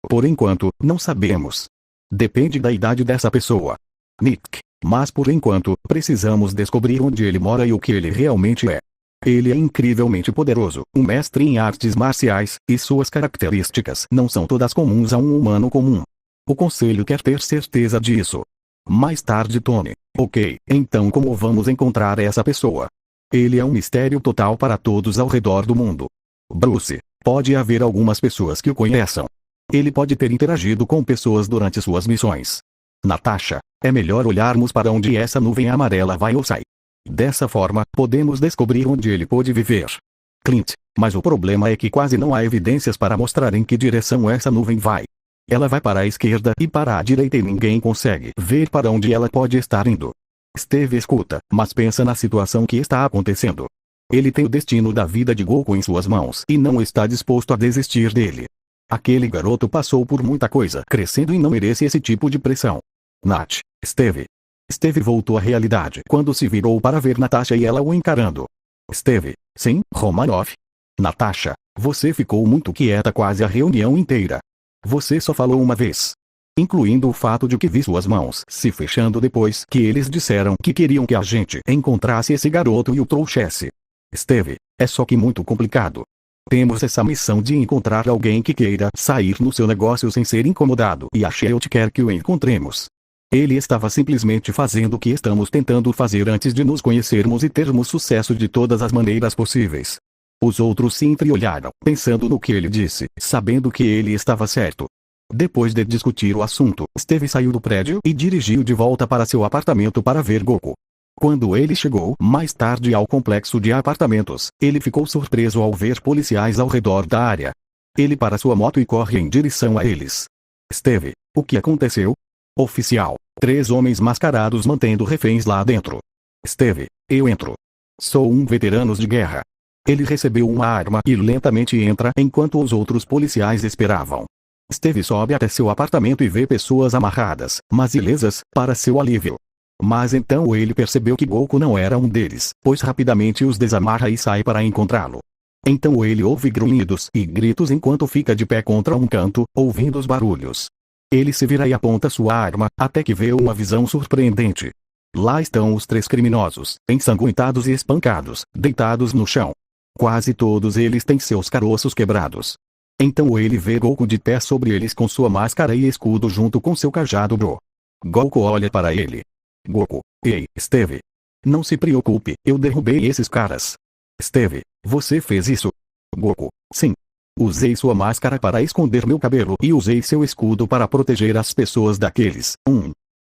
Por enquanto, não sabemos. Depende da idade dessa pessoa. Nick, mas por enquanto, precisamos descobrir onde ele mora e o que ele realmente é. Ele é incrivelmente poderoso, um mestre em artes marciais, e suas características não são todas comuns a um humano comum. O conselho quer ter certeza disso. Mais tarde Tony. Ok, então como vamos encontrar essa pessoa? Ele é um mistério total para todos ao redor do mundo. Bruce, pode haver algumas pessoas que o conheçam. Ele pode ter interagido com pessoas durante suas missões. Natasha, é melhor olharmos para onde essa nuvem amarela vai ou sai. Dessa forma, podemos descobrir onde ele pode viver. Clint, mas o problema é que quase não há evidências para mostrar em que direção essa nuvem vai. Ela vai para a esquerda e para a direita e ninguém consegue ver para onde ela pode estar indo. Steve escuta, mas pensa na situação que está acontecendo. Ele tem o destino da vida de Goku em suas mãos e não está disposto a desistir dele. Aquele garoto passou por muita coisa crescendo e não merece esse tipo de pressão. Nat, Steve. Steve voltou à realidade quando se virou para ver Natasha e ela o encarando. Steve, sim, Romanov. Natasha, você ficou muito quieta quase a reunião inteira. Você só falou uma vez. Incluindo o fato de que vi suas mãos se fechando depois que eles disseram que queriam que a gente encontrasse esse garoto e o trouxesse. Steve, é só que muito complicado. Temos essa missão de encontrar alguém que queira sair no seu negócio sem ser incomodado e a Shield quer que o encontremos. Ele estava simplesmente fazendo o que estamos tentando fazer antes de nos conhecermos e termos sucesso de todas as maneiras possíveis. Os outros se entreolharam, pensando no que ele disse, sabendo que ele estava certo. Depois de discutir o assunto, Steve saiu do prédio e dirigiu de volta para seu apartamento para ver Goku. Quando ele chegou mais tarde ao complexo de apartamentos, ele ficou surpreso ao ver policiais ao redor da área. Ele para sua moto e corre em direção a eles. Steve, o que aconteceu? Oficial, 3 homens mascarados mantendo reféns lá dentro. Steve, eu entro. Sou um veterano de guerra. Ele recebeu uma arma e lentamente entra enquanto os outros policiais esperavam. Steve sobe até seu apartamento e vê pessoas amarradas, mas ilesas, para seu alívio. Mas então ele percebeu que Goku não era um deles, pois rapidamente os desamarra e sai para encontrá-lo. Então ele ouve grunhidos e gritos enquanto fica de pé contra um canto, ouvindo os barulhos. Ele se vira e aponta sua arma, até que vê uma visão surpreendente. Lá estão os 3 criminosos, ensanguentados e espancados, deitados no chão. Quase todos eles têm seus caroços quebrados. Então ele vê Goku de pé sobre eles com sua máscara e escudo junto com seu cajado bro. Goku olha para ele. Goku, ei, Steve. Não se preocupe, eu derrubei esses caras. Steve, você fez isso? Goku, sim. Usei sua máscara para esconder meu cabelo e usei seu escudo para proteger as pessoas daqueles.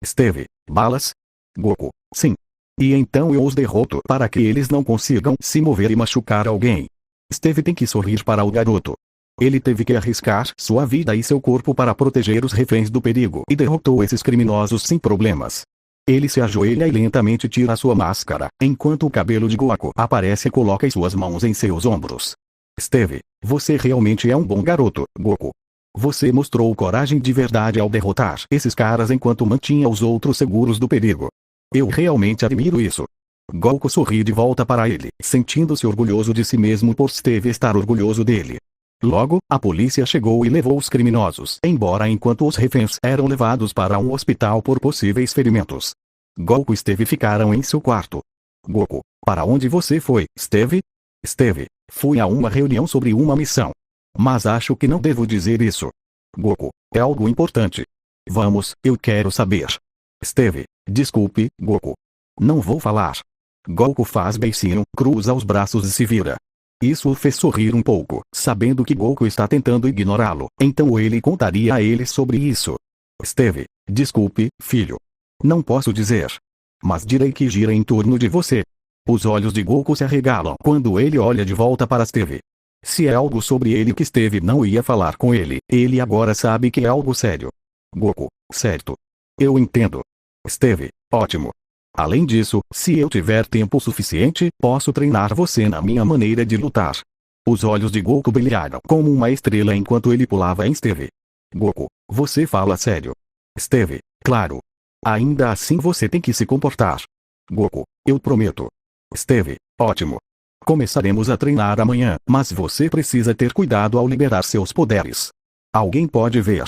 Steve, balas? Goku, sim. E então eu os derroto para que eles não consigam se mover e machucar alguém. Steve tem que sorrir para o garoto. Ele teve que arriscar sua vida e seu corpo para proteger os reféns do perigo e derrotou esses criminosos sem problemas. Ele se ajoelha e lentamente tira sua máscara, enquanto o cabelo de Goku aparece e coloca suas mãos em seus ombros. Steve, você realmente é um bom garoto, Goku. Você mostrou coragem de verdade ao derrotar esses caras enquanto mantinha os outros seguros do perigo. Eu realmente admiro isso. Goku sorri de volta para ele, sentindo-se orgulhoso de si mesmo por Steve estar orgulhoso dele. Logo, a polícia chegou e levou os criminosos embora enquanto os reféns eram levados para um hospital por possíveis ferimentos. Goku e Steve ficaram em seu quarto. Goku, para onde você foi, Steve? Steve, fui a uma reunião sobre uma missão. Mas acho que não devo dizer isso. Goku, é algo importante. Vamos, eu quero saber. Steve, desculpe, Goku. Não vou falar. Goku faz beicinho, cruza os braços e se vira. Isso o fez sorrir um pouco, sabendo que Goku está tentando ignorá-lo, então ele contaria a ele sobre isso. Steve, desculpe, filho. Não posso dizer. Mas direi que gira em torno de você. Os olhos de Goku se arregalam quando ele olha de volta para Steve. Se é algo sobre ele que Steve não ia falar com ele, ele agora sabe que é algo sério. Goku, certo. Eu entendo. Steve, ótimo. Além disso, se eu tiver tempo suficiente, posso treinar você na minha maneira de lutar. Os olhos de Goku brilharam como uma estrela enquanto ele pulava em Steve. Goku, você fala sério. Steve, claro. Ainda assim você tem que se comportar. Goku, eu prometo. Steve, ótimo. Começaremos a treinar amanhã, mas você precisa ter cuidado ao liberar seus poderes. Alguém pode ver.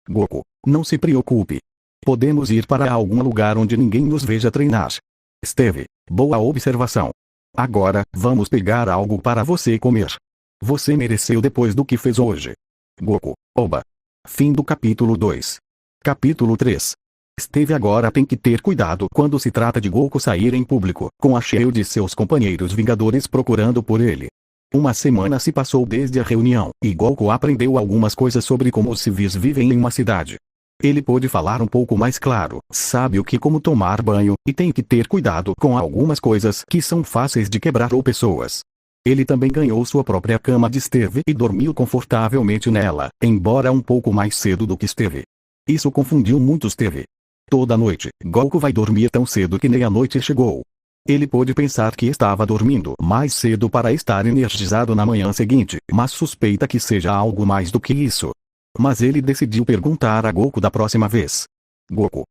Goku, não se preocupe. Podemos ir para algum lugar onde ninguém nos veja treinar. Steve, boa observação. Agora, vamos pegar algo para você comer. Você mereceu depois do que fez hoje. Goku, oba. Fim do capítulo 2. Capítulo 3. Steve agora tem que ter cuidado quando se trata de Goku sair em público, com a Shield e seus companheiros Vingadores procurando por ele. Uma semana se passou desde a reunião, e Goku aprendeu algumas coisas sobre como os civis vivem em uma cidade. Ele pôde falar um pouco mais claro, sabe o que como tomar banho, e tem que ter cuidado com algumas coisas que são fáceis de quebrar ou pessoas. Ele também ganhou sua própria cama de Steve e dormiu confortavelmente nela, embora um pouco mais cedo do que Steve. Isso confundiu muito Steve. Toda noite, Goku vai dormir tão cedo que nem a noite chegou. Ele pôde pensar que estava dormindo mais cedo para estar energizado na manhã seguinte, mas suspeita que seja algo mais do que isso. Mas ele decidiu perguntar a Goku da próxima vez. Goku,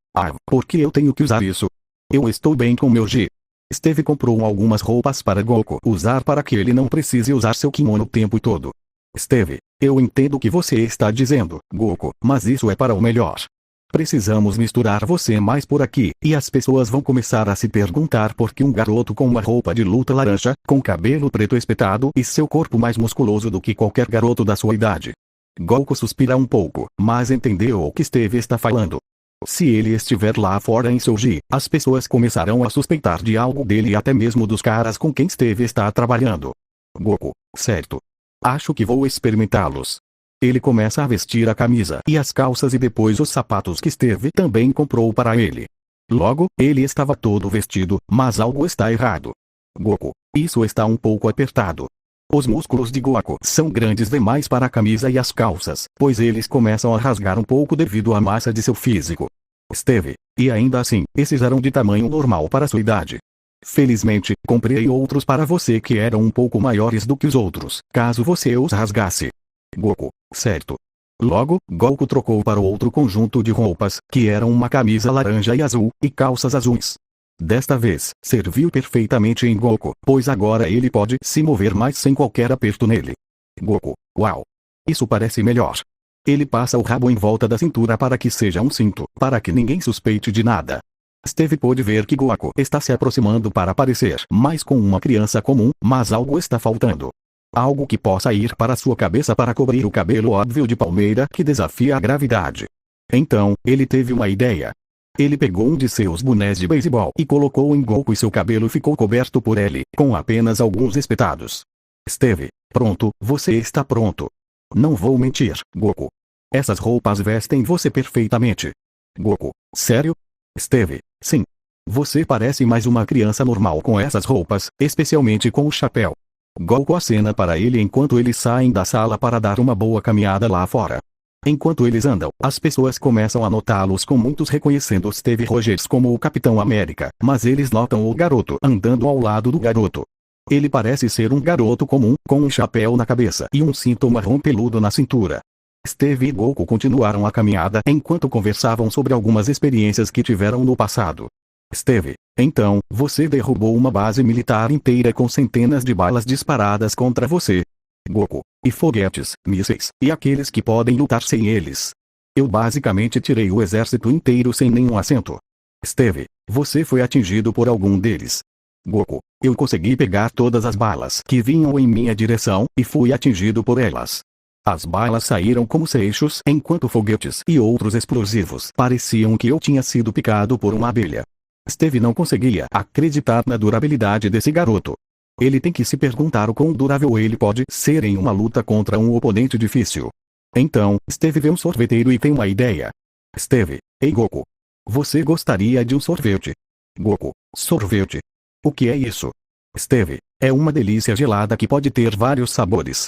por que eu tenho que usar isso? Eu estou bem com meu G. Steve comprou algumas roupas para Goku usar para que ele não precise usar seu kimono o tempo todo. Steve, eu entendo o que você está dizendo, Goku, mas isso é para o melhor. Precisamos misturar você mais por aqui, e as pessoas vão começar a se perguntar por que um garoto com uma roupa de luta laranja, com cabelo preto espetado e seu corpo mais musculoso do que qualquer garoto da sua idade. Goku suspira um pouco, mas entendeu o que Steve está falando. Se ele estiver lá fora em seu G, as pessoas começarão a suspeitar de algo dele e até mesmo dos caras com quem Steve está trabalhando. Goku, certo. Acho que vou experimentá-los. Ele começa a vestir a camisa e as calças e depois os sapatos que Steve também comprou para ele. Logo, ele estava todo vestido, mas algo está errado. Goku, isso está um pouco apertado. Os músculos de Goku são grandes demais para a camisa e as calças, pois eles começam a rasgar um pouco devido à massa de seu físico. Steve, e ainda assim, esses eram de tamanho normal para sua idade. Felizmente, comprei outros para você que eram um pouco maiores do que os outros, caso você os rasgasse. Goku, certo. Logo, Goku trocou para outro conjunto de roupas, que eram uma camisa laranja e azul, e calças azuis. Desta vez, serviu perfeitamente em Goku, pois agora ele pode se mover mais sem qualquer aperto nele. Goku, uau! Isso parece melhor. Ele passa o rabo em volta da cintura para que seja um cinto, para que ninguém suspeite de nada. Steve pôde ver que Goku está se aproximando para parecer mais com uma criança comum, mas algo está faltando. Algo que possa ir para sua cabeça para cobrir o cabelo óbvio de palmeira que desafia a gravidade. Então, ele teve uma ideia. Ele pegou um de seus bonés de beisebol e colocou em Goku e seu cabelo ficou coberto por ele, com apenas alguns espetados. Steve, pronto, você está pronto. Não vou mentir, Goku. Essas roupas vestem você perfeitamente. Goku, sério? Steve, sim. Você parece mais uma criança normal com essas roupas, especialmente com o chapéu. Goku acena para ele enquanto eles saem da sala para dar uma boa caminhada lá fora. Enquanto eles andam, as pessoas começam a notá-los com muitos reconhecendo Steve Rogers como o Capitão América, mas eles notam o garoto andando ao lado do garoto. Ele parece ser um garoto comum, com um chapéu na cabeça e um cinto marrom peludo na cintura. Steve e Goku continuaram a caminhada enquanto conversavam sobre algumas experiências que tiveram no passado. Steve, então, você derrubou uma base militar inteira com centenas de balas disparadas contra você. Goku, e foguetes, mísseis, e aqueles que podem lutar sem eles. Eu basicamente tirei o exército inteiro sem nenhum assento. Steve, você foi atingido por algum deles. Goku, eu consegui pegar todas as balas que vinham em minha direção, e fui atingido por elas. As balas saíram como seixos enquanto foguetes e outros explosivos pareciam que eu tinha sido picado por uma abelha. Steve não conseguia acreditar na durabilidade desse garoto. Ele tem que se perguntar o quão durável ele pode ser em uma luta contra um oponente difícil. Então, Steve vê um sorveteiro e tem uma ideia. Steve: ei Goku. Você gostaria de um sorvete? Goku: sorvete? O que é isso? Steve: é uma delícia gelada que pode ter vários sabores.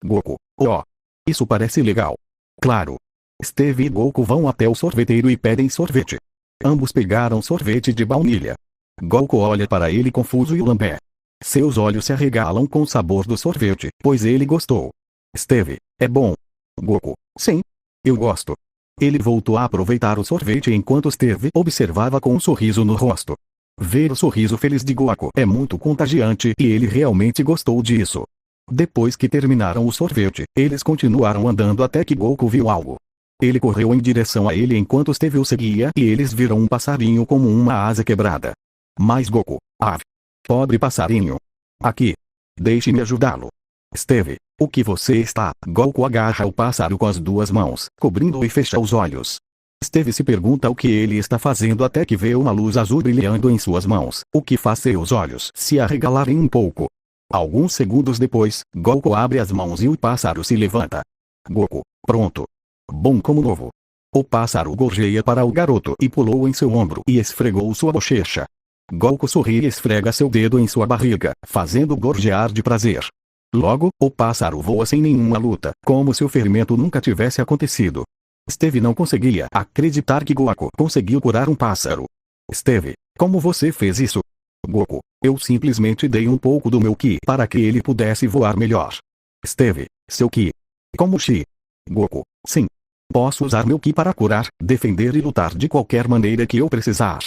Goku: oh. Isso parece legal. Claro. Steve e Goku vão até o sorveteiro e pedem sorvete. Ambos pegaram sorvete de baunilha. Goku olha para ele confuso e o lambe. Seus olhos se arregalam com o sabor do sorvete, pois ele gostou. Steve: é bom. Goku: sim. Eu gosto. Ele voltou a aproveitar o sorvete enquanto Steve observava com um sorriso no rosto. Ver o sorriso feliz de Goku é muito contagiante e ele realmente gostou disso. Depois que terminaram o sorvete, eles continuaram andando até que Goku viu algo. Ele correu em direção a ele enquanto Steve o seguia e eles viram um passarinho com uma asa quebrada. Mas Goku: ah, pobre passarinho. Aqui. Deixe-me ajudá-lo. Steve: o que você está? Goku agarra o pássaro com as duas mãos, cobrindo-o e fecha os olhos. Steve se pergunta o que ele está fazendo até que vê uma luz azul brilhando em suas mãos, o que faz seus olhos se arregalarem um pouco. Alguns segundos depois, Goku abre as mãos e o pássaro se levanta. Goku: pronto. Bom como novo. O pássaro gorjeia para o garoto e pulou em seu ombro e esfregou sua bochecha. Goku sorri e esfrega seu dedo em sua barriga, fazendo gorjear de prazer. Logo, o pássaro voa sem nenhuma luta, como se o ferimento nunca tivesse acontecido. Steve não conseguia acreditar que Goku conseguiu curar um pássaro. Steve: como você fez isso? Goku: eu simplesmente dei um pouco do meu ki para que ele pudesse voar melhor. Steve: seu ki? Como chi? Goku: sim. Posso usar meu ki para curar, defender e lutar de qualquer maneira que eu precisar.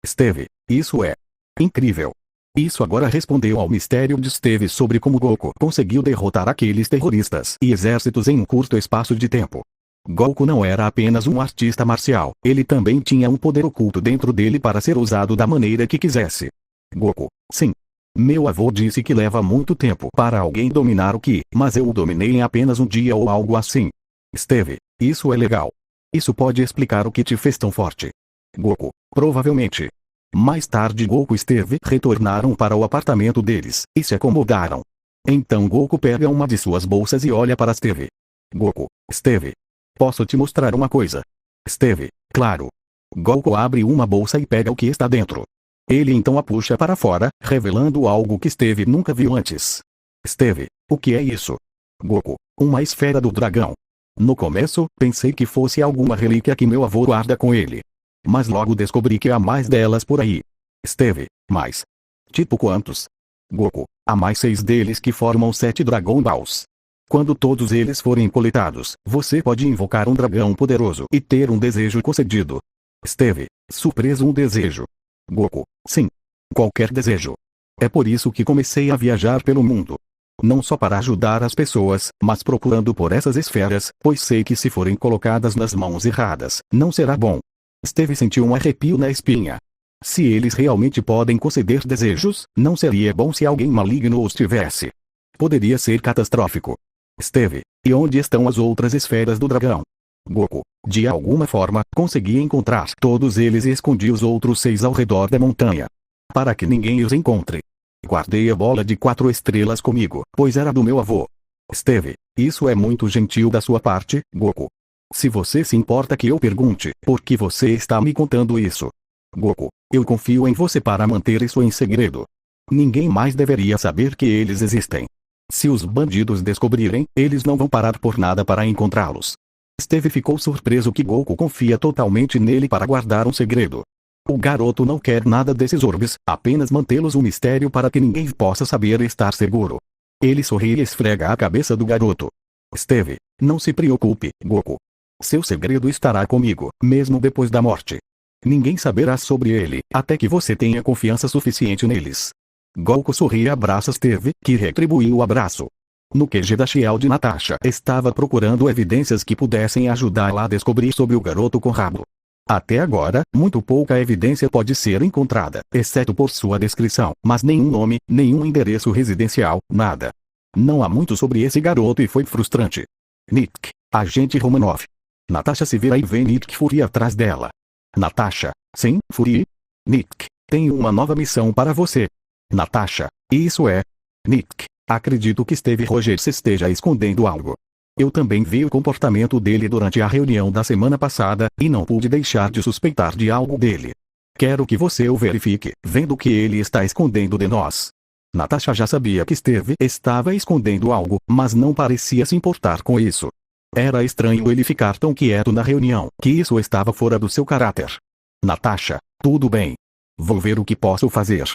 Steve: isso é incrível. Isso agora respondeu ao mistério de Steve sobre como Goku conseguiu derrotar aqueles terroristas e exércitos em um curto espaço de tempo. Goku não era apenas um artista marcial, ele também tinha um poder oculto dentro dele para ser usado da maneira que quisesse. Goku: sim. Meu avô disse que leva muito tempo para alguém dominar o Ki, mas eu o dominei em apenas um dia ou algo assim. Steve: isso é legal. Isso pode explicar o que te fez tão forte. Goku: provavelmente. Mais tarde Goku e Steve retornaram para o apartamento deles, e se acomodaram. Então Goku pega uma de suas bolsas e olha para Steve. Goku: Steve, posso te mostrar uma coisa? Steve: claro. Goku abre uma bolsa e pega o que está dentro. Ele então a puxa para fora, revelando algo que Steve nunca viu antes. Steve: o que é isso? Goku: uma esfera do dragão. No começo, pensei que fosse alguma relíquia que meu avô guarda com ele. Mas logo descobri que há mais delas por aí. Steve: mais? Tipo quantos? Goku: há mais 6 deles que formam 7 Dragon Balls. Quando todos eles forem coletados, você pode invocar um dragão poderoso e ter um desejo concedido. Steve: surpreso, um desejo? Goku: sim. Qualquer desejo. É por isso que comecei a viajar pelo mundo. Não só para ajudar as pessoas, mas procurando por essas esferas, pois sei que se forem colocadas nas mãos erradas, não será bom. Steve sentiu um arrepio na espinha. Se eles realmente podem conceder desejos, não seria bom se alguém maligno os tivesse. Poderia ser catastrófico. Steve: e onde estão as outras esferas do dragão? Goku: de alguma forma, consegui encontrar todos eles e escondi os outros 6 ao redor da montanha. Para que ninguém os encontre. Guardei a bola de 4 estrelas comigo, pois era do meu avô. Steve: isso é muito gentil da sua parte, Goku. Se você se importa que eu pergunte, por que você está me contando isso? Goku: eu confio em você para manter isso em segredo. Ninguém mais deveria saber que eles existem. Se os bandidos descobrirem, eles não vão parar por nada para encontrá-los. Steve ficou surpreso que Goku confia totalmente nele para guardar um segredo. O garoto não quer nada desses orbes, apenas mantê-los um mistério para que ninguém possa saber e estar seguro. Ele sorri e esfrega a cabeça do garoto. Steve: não se preocupe, Goku. Seu segredo estará comigo, mesmo depois da morte. Ninguém saberá sobre ele, até que você tenha confiança suficiente neles. Goku sorri e abraça Steve, que retribuiu o abraço. No QG da Shield, Natasha estava procurando evidências que pudessem ajudá-la a descobrir sobre o garoto com rabo. Até agora, muito pouca evidência pode ser encontrada, exceto por sua descrição, mas nenhum nome, nenhum endereço residencial, nada. Não há muito sobre esse garoto e foi frustrante. Nick, agente Romanov. Natasha se vira e vê Nick Fury atrás dela. Natasha, sim, Fury? Nick, tenho uma nova missão para você. Natasha, isso é? Nick, acredito que Steve Rogers esteja escondendo algo. Eu também vi o comportamento dele durante a reunião da semana passada, e não pude deixar de suspeitar de algo dele. Quero que você o verifique, vendo que ele está escondendo de nós. Natasha já sabia que Steve estava escondendo algo, mas não parecia se importar com isso. Era estranho ele ficar tão quieto na reunião, que isso estava fora do seu caráter. Natasha, tudo bem. Vou ver o que posso fazer.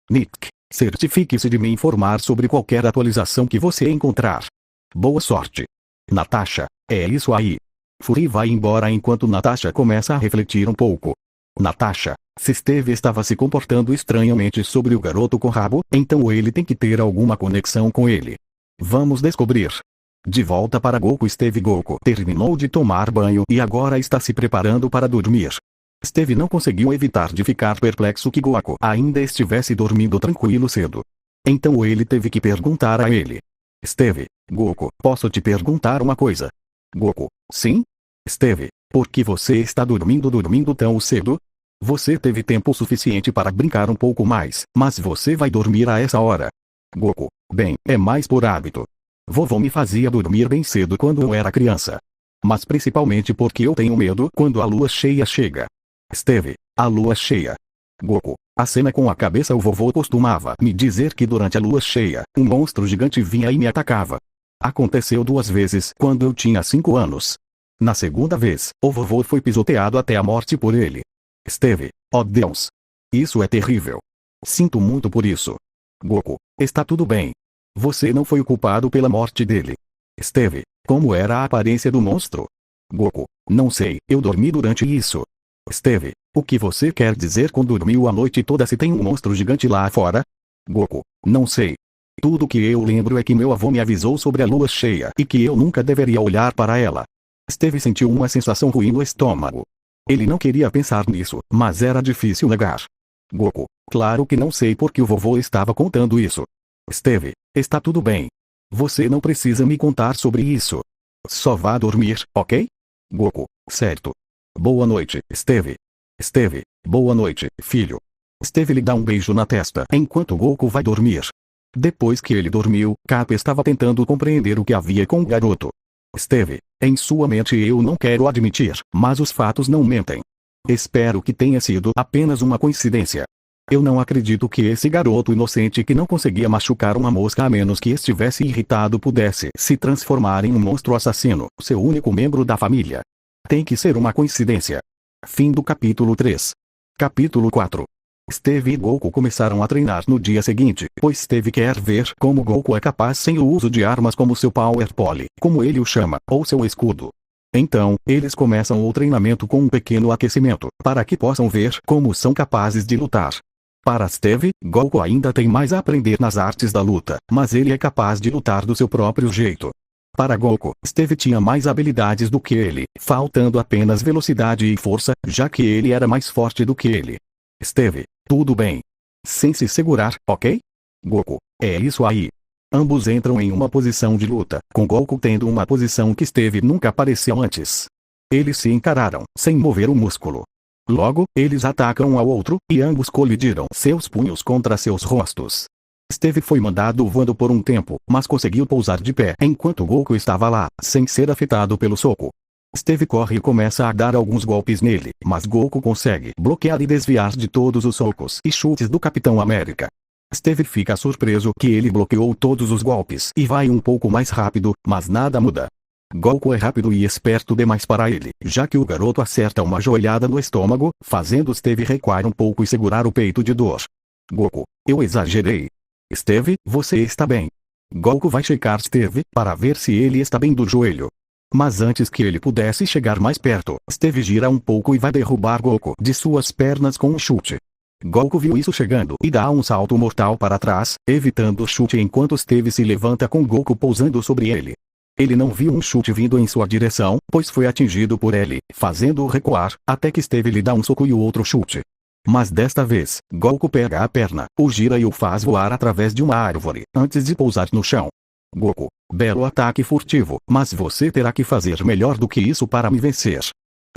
Nick, certifique-se de me informar sobre qualquer atualização que você encontrar. Boa sorte. Natasha, é isso aí. Fury vai embora enquanto Natasha começa a refletir um pouco. Natasha, se Steve estava se comportando estranhamente sobre o garoto com rabo, então ele tem que ter alguma conexão com ele. Vamos descobrir. De volta para Goku. Goku terminou de tomar banho e agora está se preparando para dormir. Steve não conseguiu evitar de ficar perplexo que Goku ainda estivesse dormindo tranquilo cedo. Então ele teve que perguntar a ele. Steve, Goku, posso te perguntar uma coisa? Goku, sim? Steve, por que você está dormindo tão cedo? Você teve tempo suficiente para brincar um pouco mais, mas você vai dormir a essa hora. Goku, bem, é mais por hábito. Vovô me fazia dormir bem cedo quando eu era criança. Mas principalmente porque eu tenho medo quando a lua cheia chega. Steve, a lua cheia. Goku, a cena com a cabeça. O vovô costumava me dizer que durante a lua cheia, um monstro gigante vinha e me atacava. Aconteceu 2 vezes quando eu tinha 5 anos. Na segunda vez, o vovô foi pisoteado até a morte por ele. Steve, oh Deus! Isso é terrível. Sinto muito por isso. Goku, está tudo bem. Você não foi o culpado pela morte dele. Steve, como era a aparência do monstro? Goku, não sei, eu dormi durante isso. Steve, o que você quer dizer com dormiu a noite toda se tem um monstro gigante lá fora? Goku, não sei. Tudo que eu lembro é que meu avô me avisou sobre a lua cheia e que eu nunca deveria olhar para ela. Steve sentiu uma sensação ruim no estômago. Ele não queria pensar nisso, mas era difícil negar. Goku, claro que não sei por que o vovô estava contando isso. Steve, está tudo bem. Você não precisa me contar sobre isso. Só vá dormir, ok? Goku, certo. Boa noite, Steve. Steve, boa noite, filho. Steve lhe dá um beijo na testa enquanto Goku vai dormir. Depois que ele dormiu, Cap estava tentando compreender o que havia com o garoto. Steve, em sua mente eu não quero admitir, mas os fatos não mentem. Espero que tenha sido apenas uma coincidência. Eu não acredito que esse garoto inocente que não conseguia machucar uma mosca a menos que estivesse irritado pudesse se transformar em um monstro assassino, seu único membro da família. Tem que ser uma coincidência. Fim do capítulo 3. Capítulo 4. Steve e Goku começaram a treinar no dia seguinte, pois Steve quer ver como Goku é capaz sem o uso de armas como seu Power Pole, como ele o chama, ou seu escudo. Então, eles começam o treinamento com um pequeno aquecimento, para que possam ver como são capazes de lutar. Para Steve, Goku ainda tem mais a aprender nas artes da luta, mas ele é capaz de lutar do seu próprio jeito. Para Goku, Steve tinha mais habilidades do que ele, faltando apenas velocidade e força, já que ele era mais forte do que ele. Steve, tudo bem. Sem se segurar, ok? Goku, é isso aí. Ambos entram em uma posição de luta, com Goku tendo uma posição que Steve nunca apareceu antes. Eles se encararam, sem mover o músculo. Logo, eles atacam um ao outro, e ambos colidiram seus punhos contra seus rostos. Steve foi mandado voando por um tempo, mas conseguiu pousar de pé enquanto Goku estava lá, sem ser afetado pelo soco. Steve corre e começa a dar alguns golpes nele, mas Goku consegue bloquear e desviar de todos os socos e chutes do Capitão América. Steve fica surpreso que ele bloqueou todos os golpes e vai um pouco mais rápido, mas nada muda. Goku é rápido e esperto demais para ele, já que o garoto acerta uma joelhada no estômago, fazendo Steve recuar um pouco e segurar o peito de dor. Goku, eu exagerei. Steve, você está bem. Goku vai checar Steve, para ver se ele está bem do joelho. Mas antes que ele pudesse chegar mais perto, Steve gira um pouco e vai derrubar Goku de suas pernas com um chute. Goku viu isso chegando e dá um salto mortal para trás, evitando o chute enquanto Steve se levanta com Goku pousando sobre ele. Ele não viu um chute vindo em sua direção, pois foi atingido por ele, fazendo-o recuar, até que Steve lhe dá um soco e o outro chute. Mas desta vez, Goku pega a perna, o gira e o faz voar através de uma árvore, antes de pousar no chão. Goku, Belo ataque furtivo, mas você terá que fazer melhor do que isso para me vencer.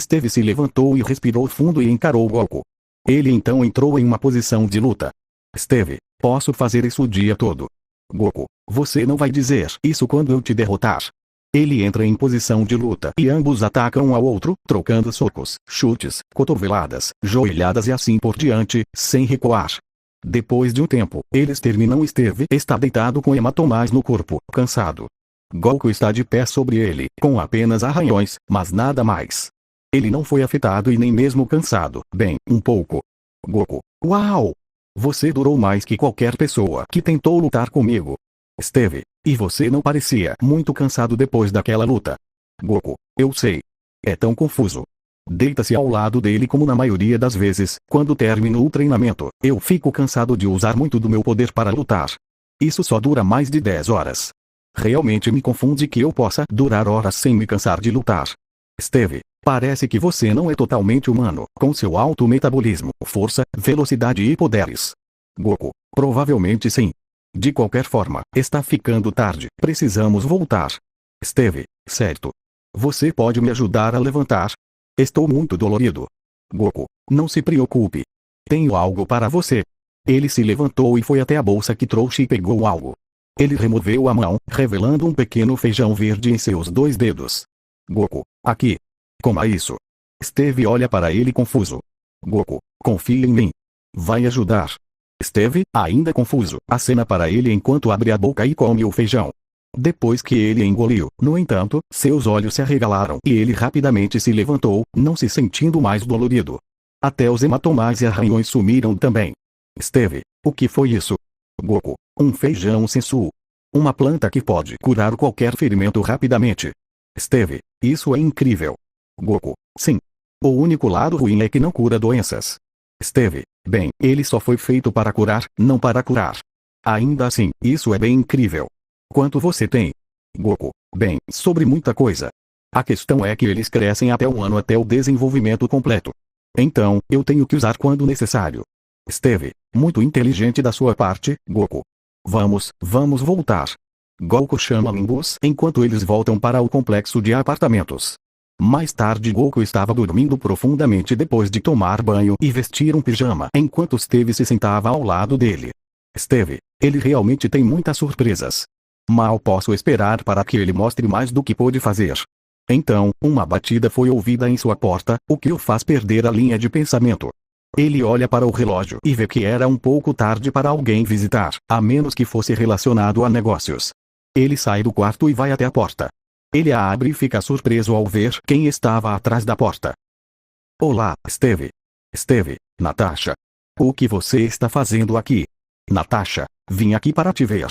Steve se levantou e respirou fundo e encarou Goku. Ele então entrou em uma posição de luta. Steve, posso fazer isso o dia todo. Goku, você não vai dizer isso quando eu te derrotar. Ele entra em posição de luta e ambos atacam um ao outro, trocando socos, chutes, cotoveladas, joelhadas e assim por diante, sem recuar. Depois de um tempo, eles terminam. Steve está deitado com hematomas no corpo, cansado. Goku está de pé sobre ele, com apenas arranhões, mas nada mais. Ele não foi afetado e nem mesmo cansado, bem, um pouco. Goku, uau! Você durou mais que qualquer pessoa que tentou lutar comigo. Steve, e você não parecia muito cansado depois daquela luta. Goku, eu sei. É tão confuso. Deita-se ao lado dele como na maioria das vezes, quando termino o treinamento, eu fico cansado de usar muito do meu poder para lutar. Isso só dura mais de 10 horas. Realmente me confunde que eu possa durar horas sem me cansar de lutar. Steve, parece que você não é totalmente humano, com seu alto metabolismo, força, velocidade e poderes. Goku, provavelmente sim. De qualquer forma, está ficando tarde, precisamos voltar. Steve, certo. Você pode me ajudar a levantar? Estou muito dolorido. Goku, não se preocupe. Tenho algo para você. Ele se levantou e foi até a bolsa que trouxe e pegou algo. Ele removeu a mão, revelando um pequeno feijão verde em seus 2 dedos. Goku, aqui. Coma isso. Steve olha para ele confuso. Goku, confia em mim. Vai ajudar. Steve, ainda confuso, acena para ele enquanto abre a boca e come o feijão. Depois que ele engoliu, no entanto, seus olhos se arregalaram e ele rapidamente se levantou, não se sentindo mais dolorido. Até os hematomas e arranhões sumiram também. Steve, o que foi isso? Goku, um feijão sensu. Uma planta que pode curar qualquer ferimento rapidamente. Steve, isso é incrível. Goku, sim. O único lado ruim é que não cura doenças. Steve, bem, ele só foi feito para curar, não para curar. Ainda assim, isso é bem incrível. Quanto você tem? Goku, bem, sobre muita coisa. A questão é que eles crescem até 1 ano até o desenvolvimento completo. Então, eu tenho que usar quando necessário. Steve, muito inteligente da sua parte, Goku. Vamos voltar. Goku chama Nimbus enquanto eles voltam para o complexo de apartamentos. Mais tarde Goku estava dormindo profundamente depois de tomar banho e vestir um pijama enquanto Steve se sentava ao lado dele. Steve, ele realmente tem muitas surpresas. Mal posso esperar para que ele mostre mais do que pôde fazer. Então, uma batida foi ouvida em sua porta, o que o faz perder a linha de pensamento. Ele olha para o relógio e vê que era um pouco tarde para alguém visitar, a menos que fosse relacionado a negócios. Ele sai do quarto e vai até a porta. Ele a abre e fica surpreso ao ver quem estava atrás da porta. Olá, Steve. Steve, Natasha. O que você está fazendo aqui? Natasha, vim aqui para te ver.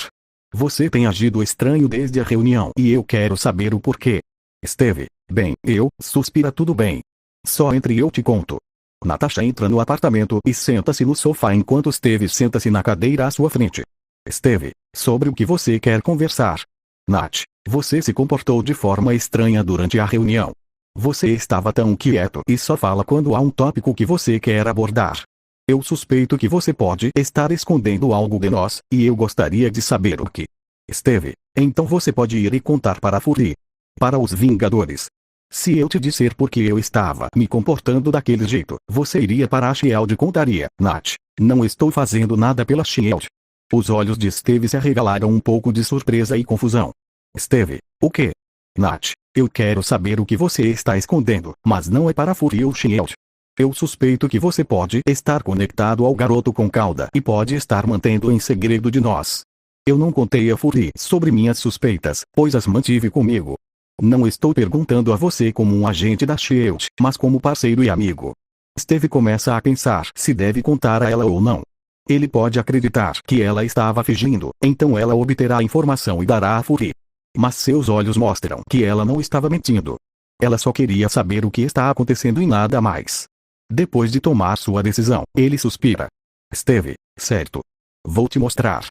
Você tem agido estranho desde a reunião e eu quero saber o porquê. Steve, bem, suspira tudo bem. Só entre e eu te conto. Natasha entra no apartamento e senta-se no sofá enquanto Steve senta-se na cadeira à sua frente. Steve, sobre o que você quer conversar? Nat, você se comportou de forma estranha durante a reunião. Você estava tão quieto e só fala quando há um tópico que você quer abordar. Eu suspeito que você pode estar escondendo algo de nós, e eu gostaria de saber o que. Steve, então você pode ir e contar para a Fury. Para os Vingadores. Se eu te disser por que eu estava me comportando daquele jeito, você iria para a Shield e contaria. Nat, não estou fazendo nada pela Shield. Os olhos de Steve se arregalaram um pouco de surpresa e confusão. Steve, o quê? Nat, eu quero saber o que você está escondendo, mas não é para a Fury ou Shield. Eu suspeito que você pode estar conectado ao garoto com cauda e pode estar mantendo em segredo de nós. Eu não contei a Fury sobre minhas suspeitas, pois as mantive comigo. Não estou perguntando a você como um agente da SHIELD, mas como parceiro e amigo. Steve começa a pensar se deve contar a ela ou não. Ele pode acreditar que ela estava fingindo, então ela obterá a informação e dará a Fury. Mas seus olhos mostram que ela não estava mentindo. Ela só queria saber o que está acontecendo e nada mais. Depois de tomar sua decisão, ele suspira. Steve, certo. Vou te mostrar.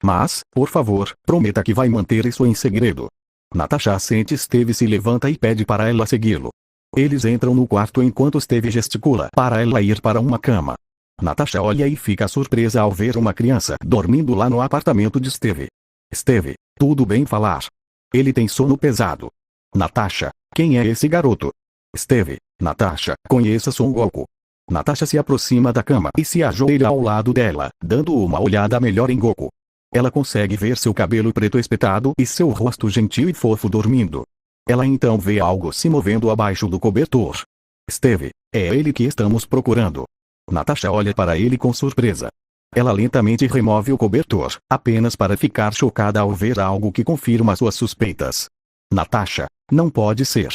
Mas, por favor, prometa que vai manter isso em segredo. Natasha assente. Steve se levanta e pede para ela segui-lo. Eles entram no quarto enquanto Steve gesticula para ela ir para uma cama. Natasha olha e fica surpresa ao ver uma criança dormindo lá no apartamento de Steve. Steve, tudo bem falar? Ele tem sono pesado. Natasha, quem é esse garoto? Steve, Natasha, conheça Son Goku. Natasha se aproxima da cama e se ajoelha ao lado dela, dando uma olhada melhor em Goku. Ela consegue ver seu cabelo preto espetado e seu rosto gentil e fofo dormindo. Ela então vê algo se movendo abaixo do cobertor. Steve, é ele que estamos procurando. Natasha olha para ele com surpresa. Ela lentamente remove o cobertor, apenas para ficar chocada ao ver algo que confirma suas suspeitas. Natasha, não pode ser.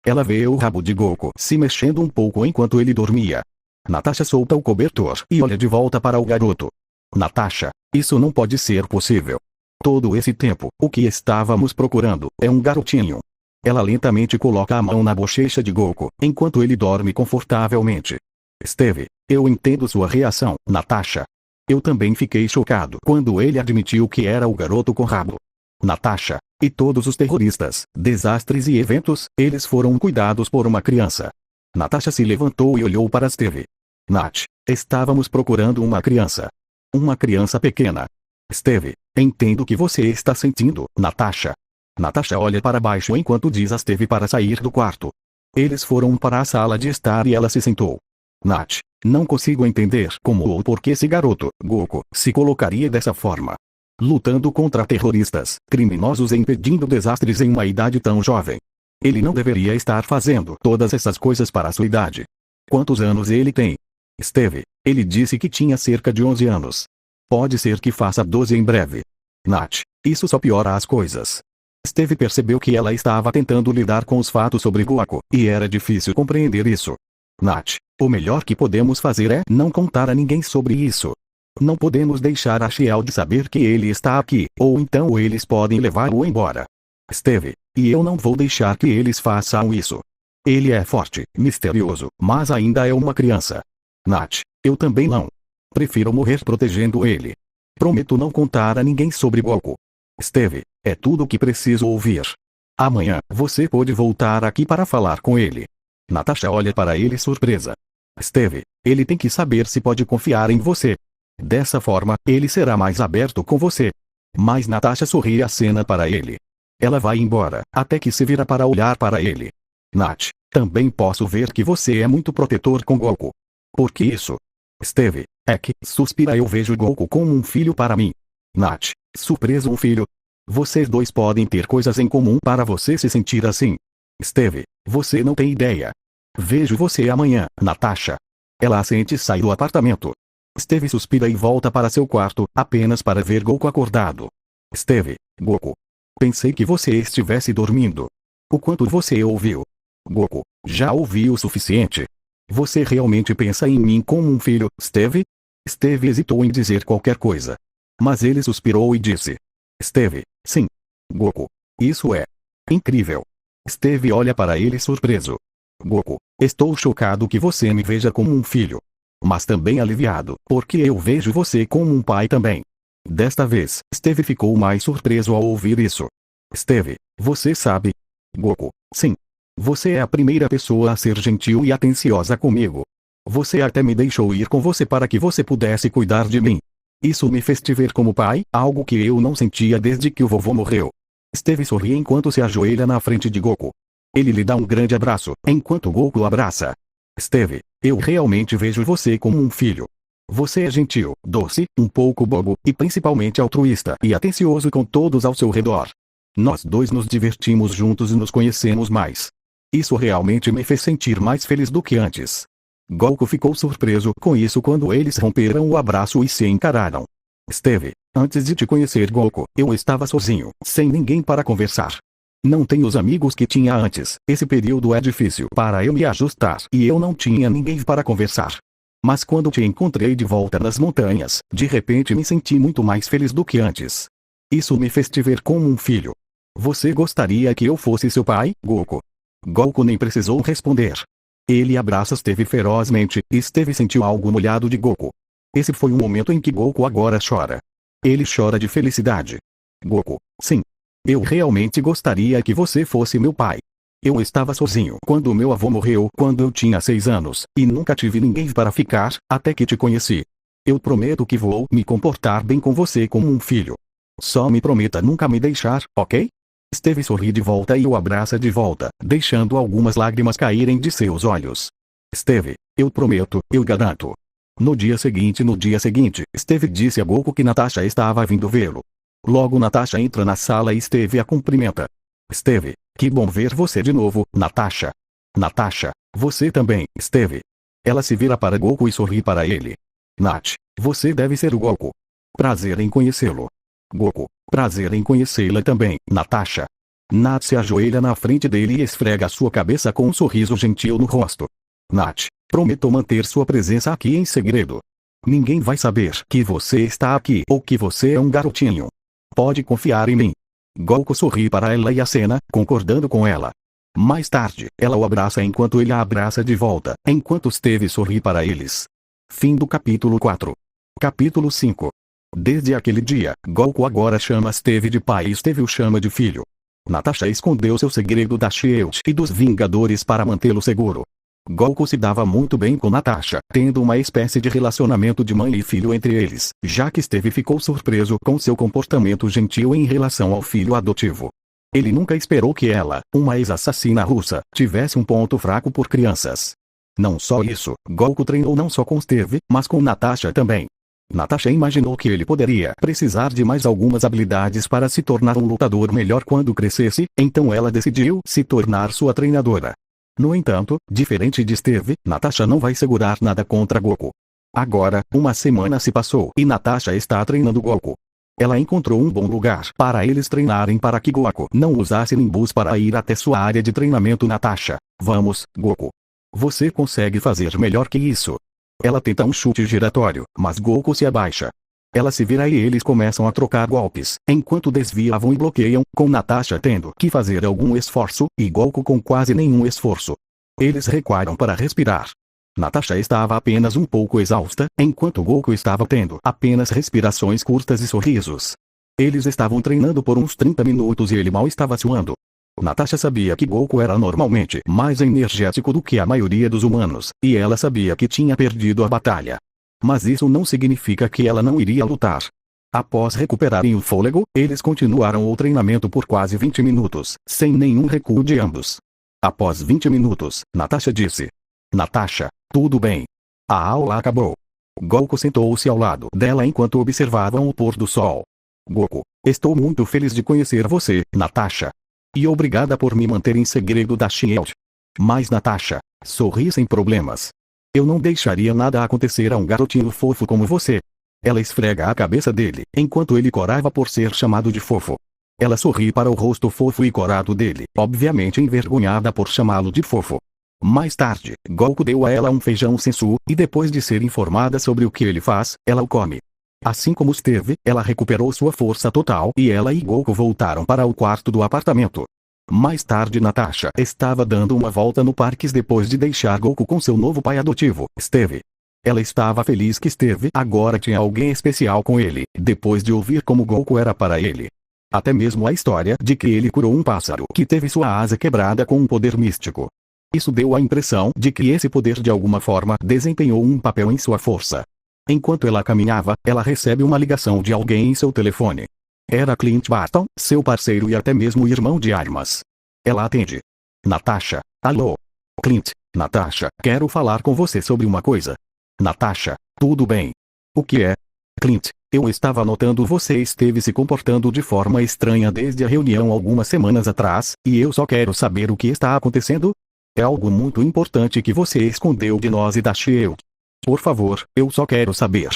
Ela vê o rabo de Goku se mexendo um pouco enquanto ele dormia. Natasha solta o cobertor e olha de volta para o garoto. Natasha, isso não pode ser possível. Todo esse tempo, o que estávamos procurando é um garotinho. Ela lentamente coloca a mão na bochecha de Goku, enquanto ele dorme confortavelmente. Steve, eu entendo sua reação, Natasha. Eu também fiquei chocado quando ele admitiu que era o garoto com rabo. Natasha, e todos os terroristas, desastres e eventos, eles foram cuidados por uma criança. Natasha se levantou e olhou para Steve. Nat, estávamos procurando uma criança. Uma criança pequena. Steve, entendo o que você está sentindo, Natasha. Natasha olha para baixo enquanto diz a Steve para sair do quarto. Eles foram para a sala de estar e ela se sentou. Nat, não consigo entender como ou por que esse garoto, Goku, se colocaria dessa forma. Lutando contra terroristas, criminosos e impedindo desastres em uma idade tão jovem. Ele não deveria estar fazendo todas essas coisas para sua idade. Quantos anos ele tem? Steve, ele disse que tinha cerca de 11 anos. Pode ser que faça 12 em breve. Nat, isso só piora as coisas. Steve percebeu que ela estava tentando lidar com os fatos sobre Goku, e era difícil compreender isso. Nat, o melhor que podemos fazer é não contar a ninguém sobre isso. Não podemos deixar a Shield saber que ele está aqui, ou então eles podem levá-lo embora. Steve, e eu não vou deixar que eles façam isso. Ele é forte, misterioso, mas ainda é uma criança. Nat, eu também não. Prefiro morrer protegendo ele. Prometo não contar a ninguém sobre Goku. Steve, é tudo o que preciso ouvir. Amanhã, você pode voltar aqui para falar com ele. Natasha olha para ele surpresa. Steve, ele tem que saber se pode confiar em você. Dessa forma, ele será mais aberto com você. Mas Natasha sorri e acena para ele. Ela vai embora, até que se vira para olhar para ele. Nat, também posso ver que você é muito protetor com Goku. Por que isso? Steve, é que, suspira, eu vejo Goku como um filho para mim. Nat, surpreso um filho? Vocês dois podem ter coisas em comum para você se sentir assim. Steve, você não tem ideia. Vejo você amanhã, Natasha. Ela assente e sai do apartamento. Steve suspira e volta para seu quarto, apenas para ver Goku acordado. Steve, Goku. Pensei que você estivesse dormindo. O quanto você ouviu? Goku, já ouvi o suficiente. Você realmente pensa em mim como um filho, Steve? Steve hesitou em dizer qualquer coisa. Mas ele suspirou e disse. Steve, sim. Goku. Isso é incrível. Steve olha para ele surpreso. Goku, estou chocado que você me veja como um filho. Mas também aliviado, porque eu vejo você como um pai também. Desta vez, Steve ficou mais surpreso ao ouvir isso. Steve, você sabe? Goku, sim. Você é a primeira pessoa a ser gentil e atenciosa comigo. Você até me deixou ir com você para que você pudesse cuidar de mim. Isso me fez te ver como pai, algo que eu não sentia desde que o vovô morreu. Steve sorri enquanto se ajoelha na frente de Goku. Ele lhe dá um grande abraço, enquanto Goku o abraça. Steve, eu realmente vejo você como um filho. Você é gentil, doce, um pouco bobo, e principalmente altruísta e atencioso com todos ao seu redor. Nós dois nos divertimos juntos e nos conhecemos mais. Isso realmente me fez sentir mais feliz do que antes. Goku ficou surpreso com isso quando eles romperam o abraço e se encararam. Steve, antes de te conhecer Goku, eu estava sozinho, sem ninguém para conversar. Não tenho os amigos que tinha antes, esse período é difícil para eu me ajustar e eu não tinha ninguém para conversar. Mas quando te encontrei de volta nas montanhas, de repente me senti muito mais feliz do que antes. Isso me fez te ver como um filho. Você gostaria que eu fosse seu pai, Goku? Goku nem precisou responder. Ele abraça Steve ferozmente, e Steve sentiu algo molhado de Goku. Esse foi o momento em que Goku agora chora. Ele chora de felicidade. Goku, sim. Eu realmente gostaria que você fosse meu pai. Eu estava sozinho quando meu avô morreu quando eu tinha 6 anos, e nunca tive ninguém para ficar, até que te conheci. Eu prometo que vou me comportar bem com você como um filho. Só me prometa nunca me deixar, ok? Steve sorri de volta e o abraça de volta, deixando algumas lágrimas caírem de seus olhos. Steve, eu prometo, eu garanto. No dia seguinte, Steve disse a Goku que Natasha estava vindo vê-lo. Logo Natasha entra na sala e Steve a cumprimenta. Steve, que bom ver você de novo, Natasha. Natasha, você também, Steve. Ela se vira para Goku e sorri para ele. Nat, você deve ser o Goku. Prazer em conhecê-lo. Goku, prazer em conhecê-la também, Natasha. Nat se ajoelha na frente dele e esfrega sua cabeça com um sorriso gentil no rosto. Nat, prometo manter sua presença aqui em segredo. Ninguém vai saber que você está aqui ou que você é um garotinho. Pode confiar em mim. Goku sorri para ela e acena, concordando com ela. Mais tarde, ela o abraça enquanto ele a abraça de volta, enquanto Steve sorri para eles. Fim do capítulo 4. Capítulo 5. Desde aquele dia, Goku agora chama Steve de pai e Steve o chama de filho. Natasha escondeu seu segredo da Shield e dos Vingadores para mantê-lo seguro. Goku se dava muito bem com Natasha, tendo uma espécie de relacionamento de mãe e filho entre eles, já que Steve ficou surpreso com seu comportamento gentil em relação ao filho adotivo. Ele nunca esperou que ela, uma ex-assassina russa, tivesse um ponto fraco por crianças. Não só isso, Goku treinou não só com Steve, mas com Natasha também. Natasha imaginou que ele poderia precisar de mais algumas habilidades para se tornar um lutador melhor quando crescesse, então ela decidiu se tornar sua treinadora. No entanto, diferente de Steve, Natasha não vai segurar nada contra Goku. Agora, uma semana se passou e Natasha está treinando Goku. Ela encontrou um bom lugar para eles treinarem para que Goku não usasse Nimbus para ir até sua área de treinamento. Natasha, vamos, Goku. Você consegue fazer melhor que isso. Ela tenta um chute giratório, mas Goku se abaixa. Ela se vira e eles começam a trocar golpes, enquanto desviavam e bloqueiam, com Natasha tendo que fazer algum esforço, e Goku com quase nenhum esforço. Eles recuaram para respirar. Natasha estava apenas um pouco exausta, enquanto Goku estava tendo apenas respirações curtas e sorrisos. Eles estavam treinando por uns 30 minutos e ele mal estava suando. Natasha sabia que Goku era normalmente mais energético do que a maioria dos humanos, e ela sabia que tinha perdido a batalha. Mas isso não significa que ela não iria lutar. Após recuperarem o fôlego, eles continuaram o treinamento por quase 20 minutos, sem nenhum recuo de ambos. Após 20 minutos, Natasha disse: Natasha, tudo bem. A aula acabou. Goku sentou-se ao lado dela enquanto observavam o pôr do sol. Goku, estou muito feliz de conhecer você, Natasha. E obrigada por me manter em segredo da Shield. Mas Natasha, sorri sem problemas. Eu não deixaria nada acontecer a um garotinho fofo como você. Ela esfrega a cabeça dele, enquanto ele corava por ser chamado de fofo. Ela sorri para o rosto fofo e corado dele, obviamente envergonhada por chamá-lo de fofo. Mais tarde, Goku deu a ela um feijão sensu, e depois de ser informada sobre o que ele faz, ela o come. Assim como Steve, ela recuperou sua força total e ela e Goku voltaram para o quarto do apartamento. Mais tarde Natasha estava dando uma volta no parque depois de deixar Goku com seu novo pai adotivo, Steve. Ela estava feliz que Steve agora tinha alguém especial com ele, depois de ouvir como Goku era para ele. Até mesmo a história de que ele curou um pássaro que teve sua asa quebrada com um poder místico. Isso deu a impressão de que esse poder de alguma forma desempenhou um papel em sua força. Enquanto ela caminhava, ela recebe uma ligação de alguém em seu telefone. Era Clint Barton, seu parceiro e até mesmo irmão de armas. Ela atende. Natasha, alô. Clint, Natasha, quero falar com você sobre uma coisa. Natasha, tudo bem? O que é? Clint, eu estava notando você esteve se comportando de forma estranha desde a reunião algumas semanas atrás, e eu só quero saber o que está acontecendo? É algo muito importante que você escondeu de nós e da Shield. Por favor, eu só quero saber.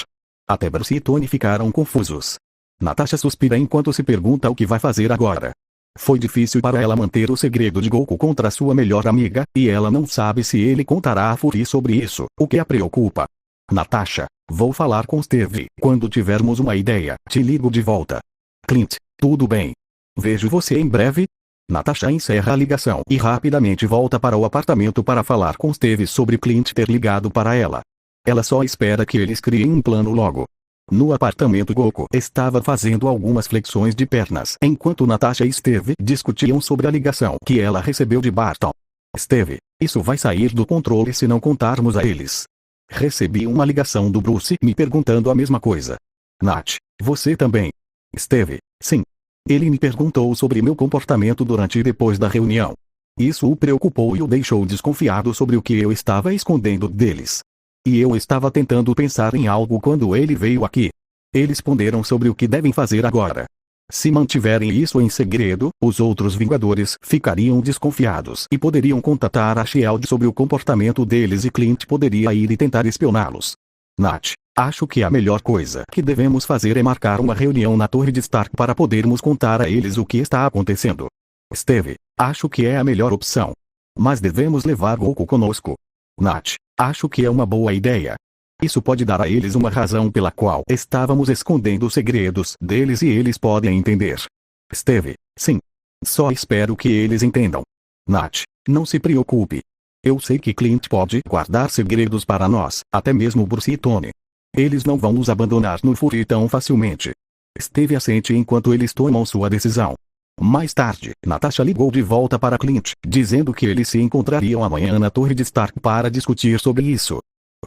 Até Bruce e Tony ficaram confusos. Natasha suspira enquanto se pergunta o que vai fazer agora. Foi difícil para ela manter o segredo de Goku contra sua melhor amiga, e ela não sabe se ele contará a Fury sobre isso, o que a preocupa. Natasha, vou falar com Steve. Quando tivermos uma ideia, te ligo de volta. Clint, tudo bem. Vejo você em breve. Natasha encerra a ligação e rapidamente volta para o apartamento para falar com Steve sobre Clint ter ligado para ela. Ela só espera que eles criem um plano logo. No apartamento, Goku estava fazendo algumas flexões de pernas enquanto Natasha e Steve discutiam sobre a ligação que ela recebeu de Barton. Steve, isso vai sair do controle se não contarmos a eles. Recebi uma ligação do Bruce me perguntando a mesma coisa. Nat, você também? Steve, sim. Ele me perguntou sobre meu comportamento durante e depois da reunião. Isso o preocupou e o deixou desconfiado sobre o que eu estava escondendo deles. E eu estava tentando pensar em algo quando ele veio aqui. Eles ponderam sobre o que devem fazer agora. Se mantiverem isso em segredo, os outros Vingadores ficariam desconfiados e poderiam contatar a SHIELD sobre o comportamento deles e Clint poderia ir e tentar espioná-los. Nat, acho que a melhor coisa que devemos fazer é marcar uma reunião na Torre de Stark para podermos contar a eles o que está acontecendo. Steve, acho que é a melhor opção. Mas devemos levar Goku conosco. Nat, acho que é uma boa ideia. Isso pode dar a eles uma razão pela qual estávamos escondendo os segredos deles e eles podem entender. Steve, sim. Só espero que eles entendam. Nat, não se preocupe. Eu sei que Clint pode guardar segredos para nós, até mesmo Bruce e Tony. Eles não vão nos abandonar no Fury tão facilmente. Steve assente enquanto eles tomam sua decisão. Mais tarde, Natasha ligou de volta para Clint, dizendo que eles se encontrariam amanhã na Torre de Stark para discutir sobre isso.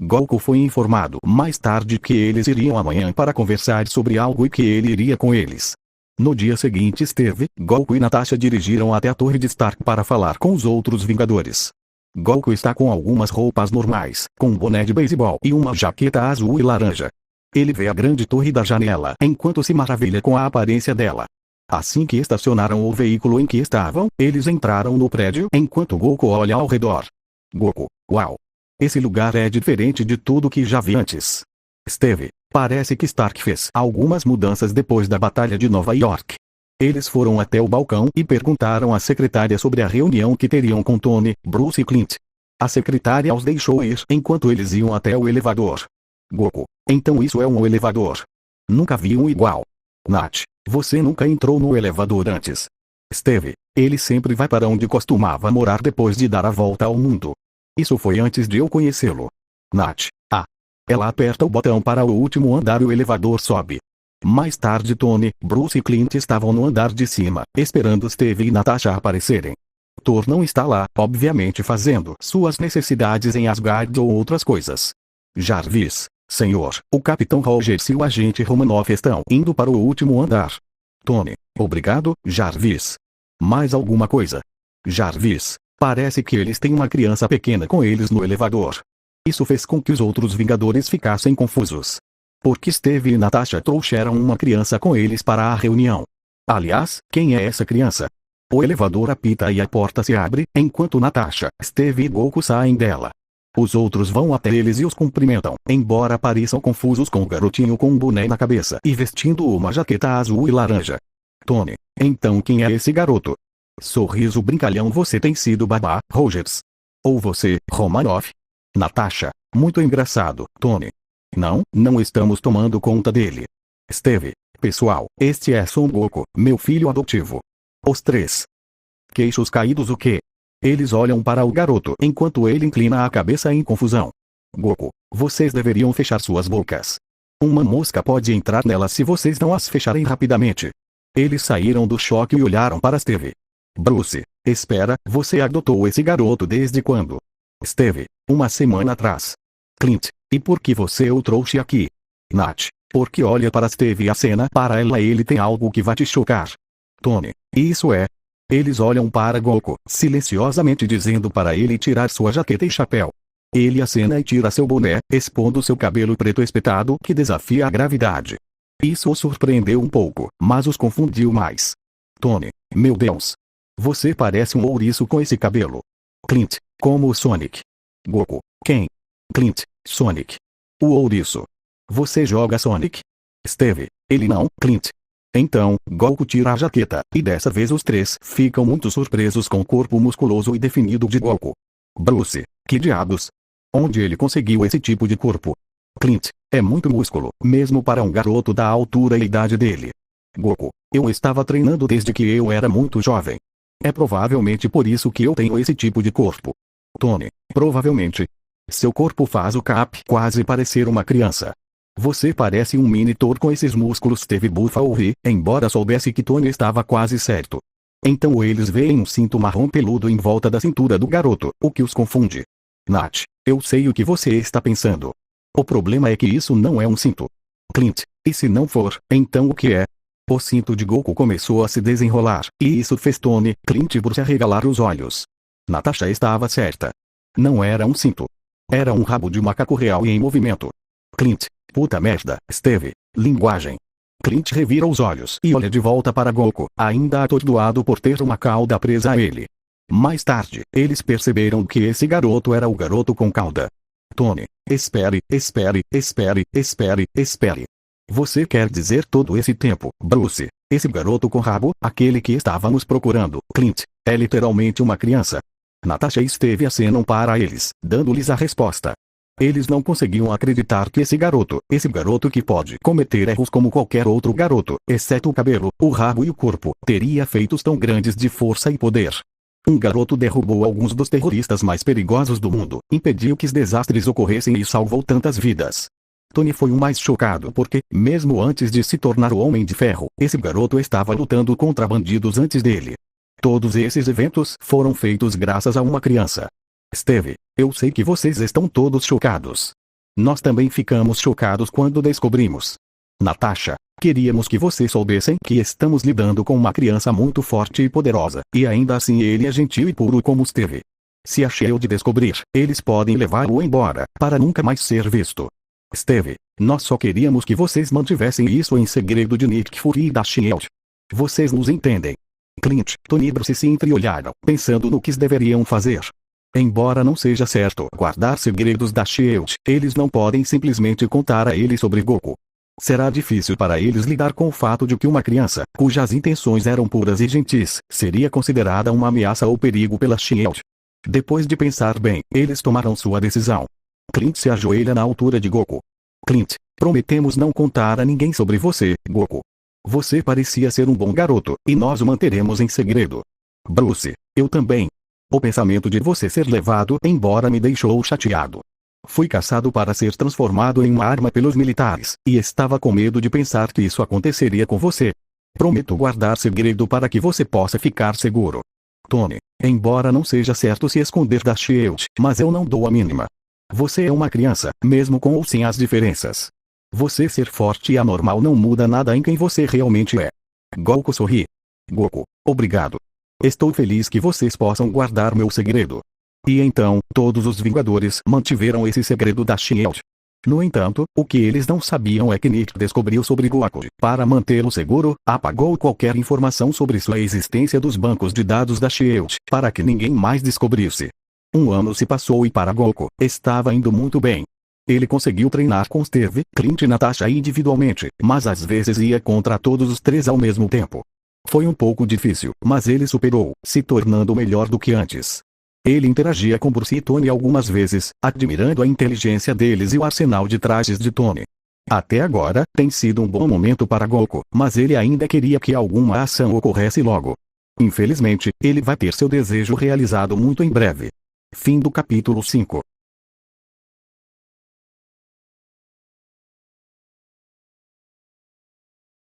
Goku foi informado mais tarde que eles iriam amanhã para conversar sobre algo e que ele iria com eles. No dia seguinte Steve, Goku e Natasha dirigiram até a Torre de Stark para falar com os outros Vingadores. Goku está com algumas roupas normais, com um boné de beisebol e uma jaqueta azul e laranja. Ele vê a grande torre da janela enquanto se maravilha com a aparência dela. Assim que estacionaram o veículo em que estavam, eles entraram no prédio enquanto Goku olha ao redor. Goku, uau! Esse lugar é diferente de tudo que já vi antes. Steve, parece que Stark fez algumas mudanças depois da Batalha de Nova York. Eles foram até o balcão e perguntaram à secretária sobre a reunião que teriam com Tony, Bruce e Clint. A secretária os deixou ir enquanto eles iam até o elevador. Goku, então isso é um elevador. Nunca vi um igual. Nat, você nunca entrou no elevador antes. Steve, ele sempre vai para onde costumava morar depois de dar a volta ao mundo. Isso foi antes de eu conhecê-lo. Nat, ela aperta o botão para o último andar e o elevador sobe. Mais tarde Tony, Bruce e Clint estavam no andar de cima, esperando Steve e Natasha aparecerem. Thor não está lá, obviamente fazendo suas necessidades em Asgard ou outras coisas. Jarvis, senhor, o Capitão Rogers e o agente Romanoff estão indo para o último andar. Tony, obrigado, Jarvis. Mais alguma coisa? Jarvis, parece que eles têm uma criança pequena com eles no elevador. Isso fez com que os outros Vingadores ficassem confusos. Porque Steve e Natasha trouxeram uma criança com eles para a reunião. Aliás, quem é essa criança? O elevador apita e a porta se abre, enquanto Natasha, Steve e Goku saem dela. Os outros vão até eles e os cumprimentam, embora pareçam confusos com o garotinho com um boné na cabeça e vestindo uma jaqueta azul e laranja. Tony, então quem é esse garoto? Sorriso brincalhão, você tem sido babá, Rogers. Ou você, Romanoff? Natasha, muito engraçado, Tony. Não estamos tomando conta dele. Steve, pessoal, este é Son Goku, meu filho adotivo. Os três. Queixos caídos o quê? Eles olham para o garoto enquanto ele inclina a cabeça em confusão. Goku, vocês deveriam fechar suas bocas. Uma mosca pode entrar nelas se vocês não as fecharem rapidamente. Eles saíram do choque e olharam para Steve. Bruce, espera, você adotou esse garoto desde quando? Steve, uma semana atrás. Clint, e por que você o trouxe aqui? Nat, porque olha para Steve e a cena para ela ele tem algo que vai te chocar. Tony, isso é. Eles olham para Goku, silenciosamente dizendo para ele tirar sua jaqueta e chapéu. Ele acena e tira seu boné, expondo seu cabelo preto espetado que desafia a gravidade. Isso os surpreendeu um pouco, mas os confundiu mais. Tony, meu Deus. Você parece um ouriço com esse cabelo. Clint, como o Sonic. Goku, quem? Clint, Sonic. O ouriço. Você joga Sonic? Steve, ele não, Clint. Então, Goku tira a jaqueta, e dessa vez os três ficam muito surpresos com o corpo musculoso e definido de Goku. Bruce, que diabos? Onde ele conseguiu esse tipo de corpo? Clint, é muito músculo, mesmo para um garoto da altura e idade dele. Goku, eu estava treinando desde que eu era muito jovem. É provavelmente por isso que eu tenho esse tipo de corpo. Tony, provavelmente. Seu corpo faz o Cap quase parecer uma criança. Você parece um mini Thor com esses músculos. Teve Buffalo ri, embora soubesse que Tony estava quase certo. Então eles veem um cinto marrom peludo em volta da cintura do garoto, o que os confunde. Nat, eu sei o que você está pensando. O problema é que isso não é um cinto. Clint, e se não for, então o que é? O cinto de Goku começou a se desenrolar, e isso fez Tony, Clint e Bruce arregalar os olhos. Natasha estava certa. Não era um cinto. Era um rabo de macaco real e em movimento. Clint, puta merda, Steve, linguagem. Clint revira os olhos e olha de volta para Goku, ainda atordoado por ter uma cauda presa a ele. Mais tarde, eles perceberam que esse garoto era o garoto com cauda. Tony, espere. Você quer dizer todo esse tempo, Bruce, esse garoto com rabo, aquele que estávamos procurando, Clint, é literalmente uma criança? Natasha e Steve acenam para eles, dando-lhes a resposta. Eles não conseguiam acreditar que esse garoto que pode cometer erros como qualquer outro garoto, exceto o cabelo, o rabo e o corpo, teria feitos tão grandes de força e poder. Um garoto derrubou alguns dos terroristas mais perigosos do mundo, impediu que os desastres ocorressem e salvou tantas vidas. Tony foi o mais chocado porque, mesmo antes de se tornar o Homem de Ferro, esse garoto estava lutando contra bandidos antes dele. Todos esses eventos foram feitos graças a uma criança. Steve, eu sei que vocês estão todos chocados. Nós também ficamos chocados quando descobrimos. Natasha, queríamos que vocês soubessem que estamos lidando com uma criança muito forte e poderosa, e ainda assim ele é gentil e puro como Steve. Se a Shield descobrir, eles podem levá-lo embora, para nunca mais ser visto. Steve, nós só queríamos que vocês mantivessem isso em segredo de Nick Fury e da Shield. Vocês nos entendem. Clint, Tony e Bruce se entreolharam, pensando no que deveriam fazer. Embora não seja certo guardar segredos da Shield, eles não podem simplesmente contar a ele sobre Goku. Será difícil para eles lidar com o fato de que uma criança, cujas intenções eram puras e gentis, seria considerada uma ameaça ou perigo pela Shield. Depois de pensar bem, eles tomaram sua decisão. Clint se ajoelha na altura de Goku. Clint, prometemos não contar a ninguém sobre você, Goku. Você parecia ser um bom garoto, e nós o manteremos em segredo. Bruce, eu também. O pensamento de você ser levado embora me deixou chateado. Fui caçado para ser transformado em uma arma pelos militares, e estava com medo de pensar que isso aconteceria com você. Prometo guardar segredo para que você possa ficar seguro. Tony, embora não seja certo se esconder da Shield, mas eu não dou a mínima. Você é uma criança, mesmo com ou sem as diferenças. Você ser forte e anormal não muda nada em quem você realmente é. Goku sorri. Goku, obrigado. Estou feliz que vocês possam guardar meu segredo. E então, todos os Vingadores mantiveram esse segredo da Shield. No entanto, o que eles não sabiam é que Nick descobriu sobre Goku. Para mantê-lo seguro, apagou qualquer informação sobre sua existência dos bancos de dados da Shield, para que ninguém mais descobrisse. Um ano se passou e para Goku, estava indo muito bem. Ele conseguiu treinar com Steve, Clint e Natasha individualmente, mas às vezes ia contra todos os três ao mesmo tempo. Foi um pouco difícil, mas ele superou, se tornando melhor do que antes. Ele interagia com Bruce e Tony algumas vezes, admirando a inteligência deles e o arsenal de trajes de Tony. Até agora, tem sido um bom momento para Goku, mas ele ainda queria que alguma ação ocorresse logo. Infelizmente, ele vai ter seu desejo realizado muito em breve. Fim do capítulo 5.